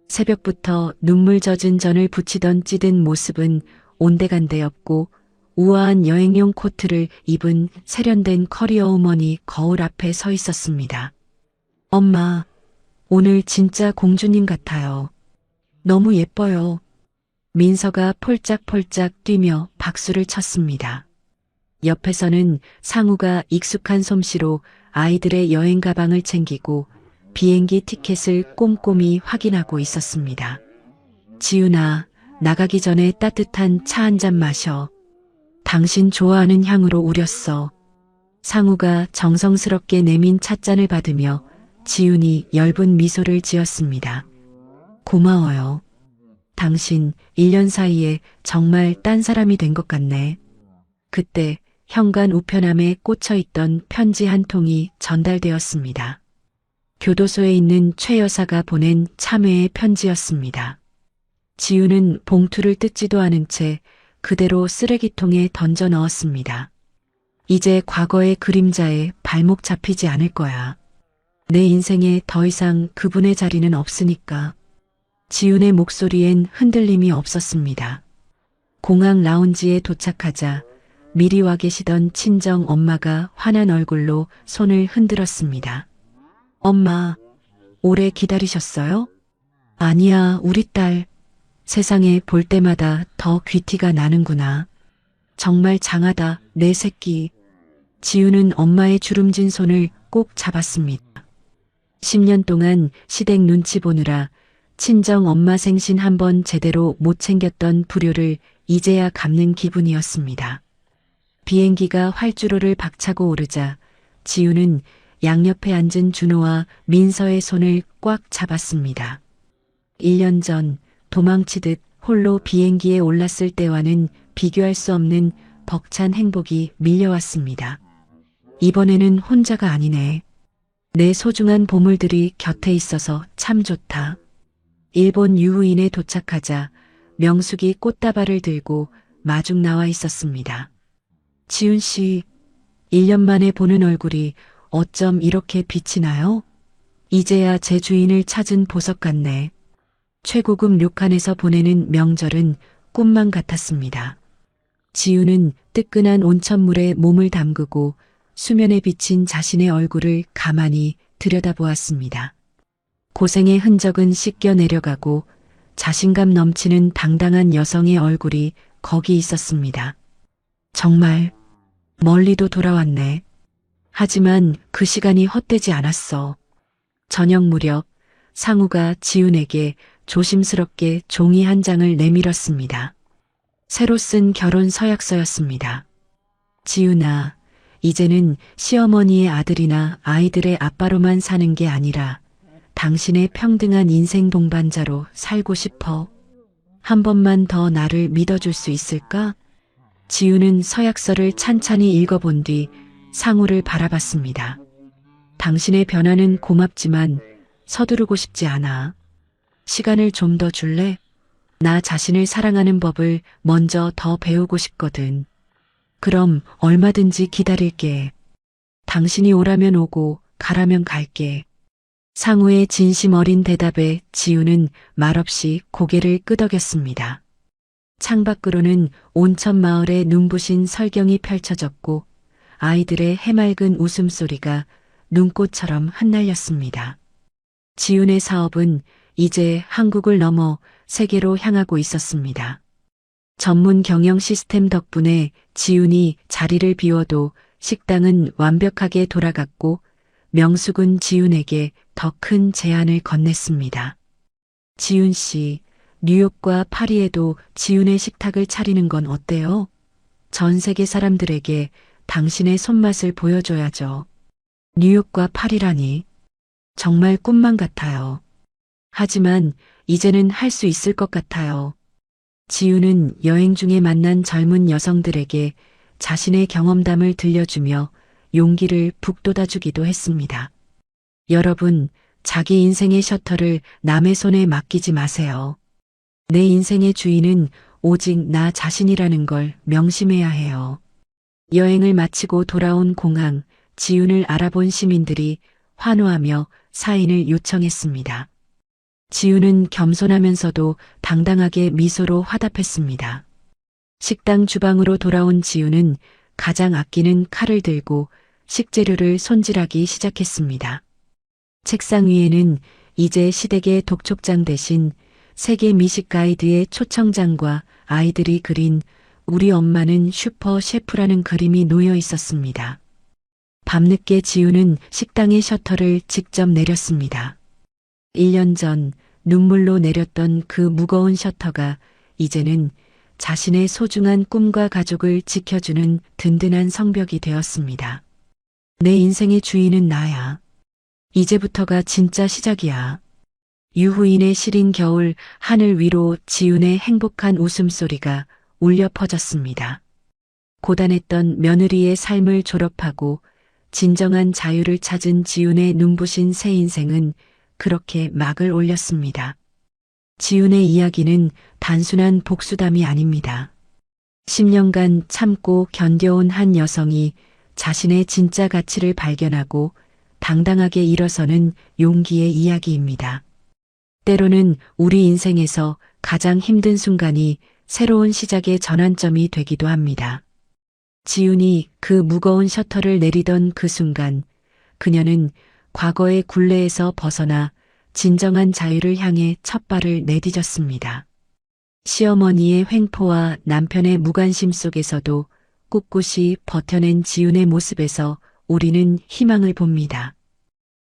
새벽부터 눈물 젖은 전을 부치던 찌든 모습은 온데간데였고, 우아한 여행용 코트를 입은 세련된 커리어 우먼이 거울 앞에 서 있었습니다. 엄마, 오늘 진짜 공주님 같아요. 너무 예뻐요. 민서가 폴짝폴짝 뛰며 박수를 쳤습니다. 옆에서는 상우가 익숙한 솜씨로 아이들의 여행 가방을 챙기고 비행기 티켓을 꼼꼼히 확인하고 있었습니다. 지훈아, 나가기 전에 따뜻한 차 한 잔 마셔. 당신 좋아하는 향으로 우렸어. 상우가 정성스럽게 내민 찻잔을 받으며 지훈이 엷은 미소를 지었습니다. 고마워요. 당신 1년 사이에 정말 딴 사람이 된 것 같네. 그때 현관 우편함에 꽂혀있던 편지 한 통이 전달되었습니다. 교도소에 있는 최 여사가 보낸 참회의 편지였습니다. 지우는 봉투를 뜯지도 않은 채 그대로 쓰레기통에 던져 넣었습니다. 이제 과거의 그림자에 발목 잡히지 않을 거야. 내 인생에 더 이상 그분의 자리는 없으니까. 지훈의 목소리엔 흔들림이 없었습니다. 공항 라운지에 도착하자 미리 와 계시던 친정 엄마가 환한 얼굴로 손을 흔들었습니다. 엄마, 오래 기다리셨어요? 아니야, 우리 딸. 세상에 볼 때마다 더 귀티가 나는구나. 정말 장하다, 내 새끼. 지우는 엄마의 주름진 손을 꼭 잡았습니다. 10년 동안 시댁 눈치 보느라 친정 엄마 생신 한번 제대로 못 챙겼던 불효를 이제야 갚는 기분이었습니다. 비행기가 활주로를 박차고 오르자 지우는 양옆에 앉은 준호와 민서의 손을 꽉 잡았습니다. 1년 전 도망치듯 홀로 비행기에 올랐을 때와는 비교할 수 없는 벅찬 행복이 밀려왔습니다. 이번에는 혼자가 아니네. 내 소중한 보물들이 곁에 있어서 참 좋다. 일본 유후인에 도착하자 명숙이 꽃다발을 들고 마중 나와 있었습니다. 지훈 씨, 1년 만에 보는 얼굴이 어쩜 이렇게 빛이 나요? 이제야 제 주인을 찾은 보석 같네. 최고급 료칸에서 보내는 명절은 꿈만 같았습니다. 지우는 뜨끈한 온천물에 몸을 담그고 수면에 비친 자신의 얼굴을 가만히 들여다보았습니다. 고생의 흔적은 씻겨 내려가고 자신감 넘치는 당당한 여성의 얼굴이 거기 있었습니다. 정말 멀리도 돌아왔네. 하지만 그 시간이 헛되지 않았어. 저녁 무렵 상우가 지훈에게 조심스럽게 종이 한 장을 내밀었습니다. 새로 쓴 결혼 서약서였습니다. 지훈아, 이제는 시어머니의 아들이나 아이들의 아빠로만 사는 게 아니라 당신의 평등한 인생 동반자로 살고 싶어. 한 번만 더 나를 믿어줄 수 있을까? 지우는 서약서를 찬찬히 읽어본 뒤 상우를 바라봤습니다. 당신의 변화는 고맙지만 서두르고 싶지 않아. 시간을 좀 더 줄래? 나 자신을 사랑하는 법을 먼저 더 배우고 싶거든. 그럼 얼마든지 기다릴게. 당신이 오라면 오고 가라면 갈게. 상우의 진심 어린 대답에 지우는 말없이 고개를 끄덕였습니다. 창밖으로는 온천 마을의 눈부신 설경이 펼쳐졌고 아이들의 해맑은 웃음소리가 눈꽃처럼 흩날렸습니다. 지훈의 사업은 이제 한국을 넘어 세계로 향하고 있었습니다. 전문 경영 시스템 덕분에 지훈이 자리를 비워도 식당은 완벽하게 돌아갔고 명숙은 지훈에게 더 큰 제안을 건넸습니다. 지훈 씨, 뉴욕과 파리에도 지훈의 식탁을 차리는 건 어때요? 전 세계 사람들에게 당신의 손맛을 보여줘야죠. 뉴욕과 파리라니. 정말 꿈만 같아요. 하지만 이제는 할 수 있을 것 같아요. 지훈은 여행 중에 만난 젊은 여성들에게 자신의 경험담을 들려주며 용기를 북돋아주기도 했습니다. 여러분, 자기 인생의 셔터를 남의 손에 맡기지 마세요. 내 인생의 주인은 오직 나 자신이라는 걸 명심해야 해요. 여행을 마치고 돌아온 공항, 지훈을 알아본 시민들이 환호하며 사인을 요청했습니다. 지훈은 겸손하면서도 당당하게 미소로 화답했습니다. 식당 주방으로 돌아온 지훈은 가장 아끼는 칼을 들고 식재료를 손질하기 시작했습니다. 책상 위에는 이제 시댁의 독촉장 대신 세계 미식 가이드의 초청장과 아이들이 그린 우리 엄마는 슈퍼 셰프라는 그림이 놓여 있었습니다. 밤늦게 지훈은 식당의 셔터를 직접 내렸습니다. 1년 전 눈물로 내렸던 그 무거운 셔터가 이제는 자신의 소중한 꿈과 가족을 지켜주는 든든한 성벽이 되었습니다. 내 인생의 주인은 나야. 이제부터가 진짜 시작이야. 유후인의 시린 겨울 하늘 위로 지훈의 행복한 웃음소리가 울려 퍼졌습니다. 고단했던 며느리의 삶을 졸업하고 진정한 자유를 찾은 지훈의 눈부신 새 인생은 그렇게 막을 올렸습니다. 지훈의 이야기는 단순한 복수담이 아닙니다. 10년간 참고 견뎌온 한 여성이 자신의 진짜 가치를 발견하고 당당하게 일어서는 용기의 이야기입니다. 때로는 우리 인생에서 가장 힘든 순간이 새로운 시작의 전환점이 되기도 합니다. 지훈이 그 무거운 셔터를 내리던 그 순간 그녀는 과거의 굴레에서 벗어나 진정한 자유를 향해 첫 발을 내디뎠습니다. 시어머니의 횡포와 남편의 무관심 속에서도 꿋꿋이 버텨낸 지훈의 모습에서 우리는 희망을 봅니다.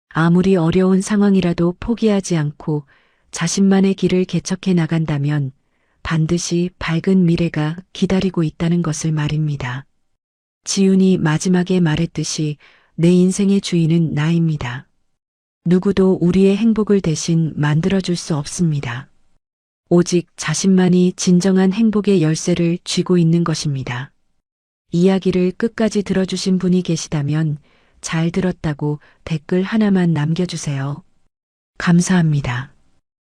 아무리 어려운 상황이라도 포기하지 않고 자신만의 길을 개척해 나간다면 반드시 밝은 미래가 기다리고 있다는 것을 말입니다. 지훈이 마지막에 말했듯이 내 인생의 주인은 나입니다. 누구도 우리의 행복을 대신 만들어줄 수 없습니다. 오직 자신만이 진정한 행복의 열쇠를 쥐고 있는 것입니다. 이야기를 끝까지 들어주신 분이 계시다면 잘 들었다고 댓글 하나만 남겨주세요. 감사합니다.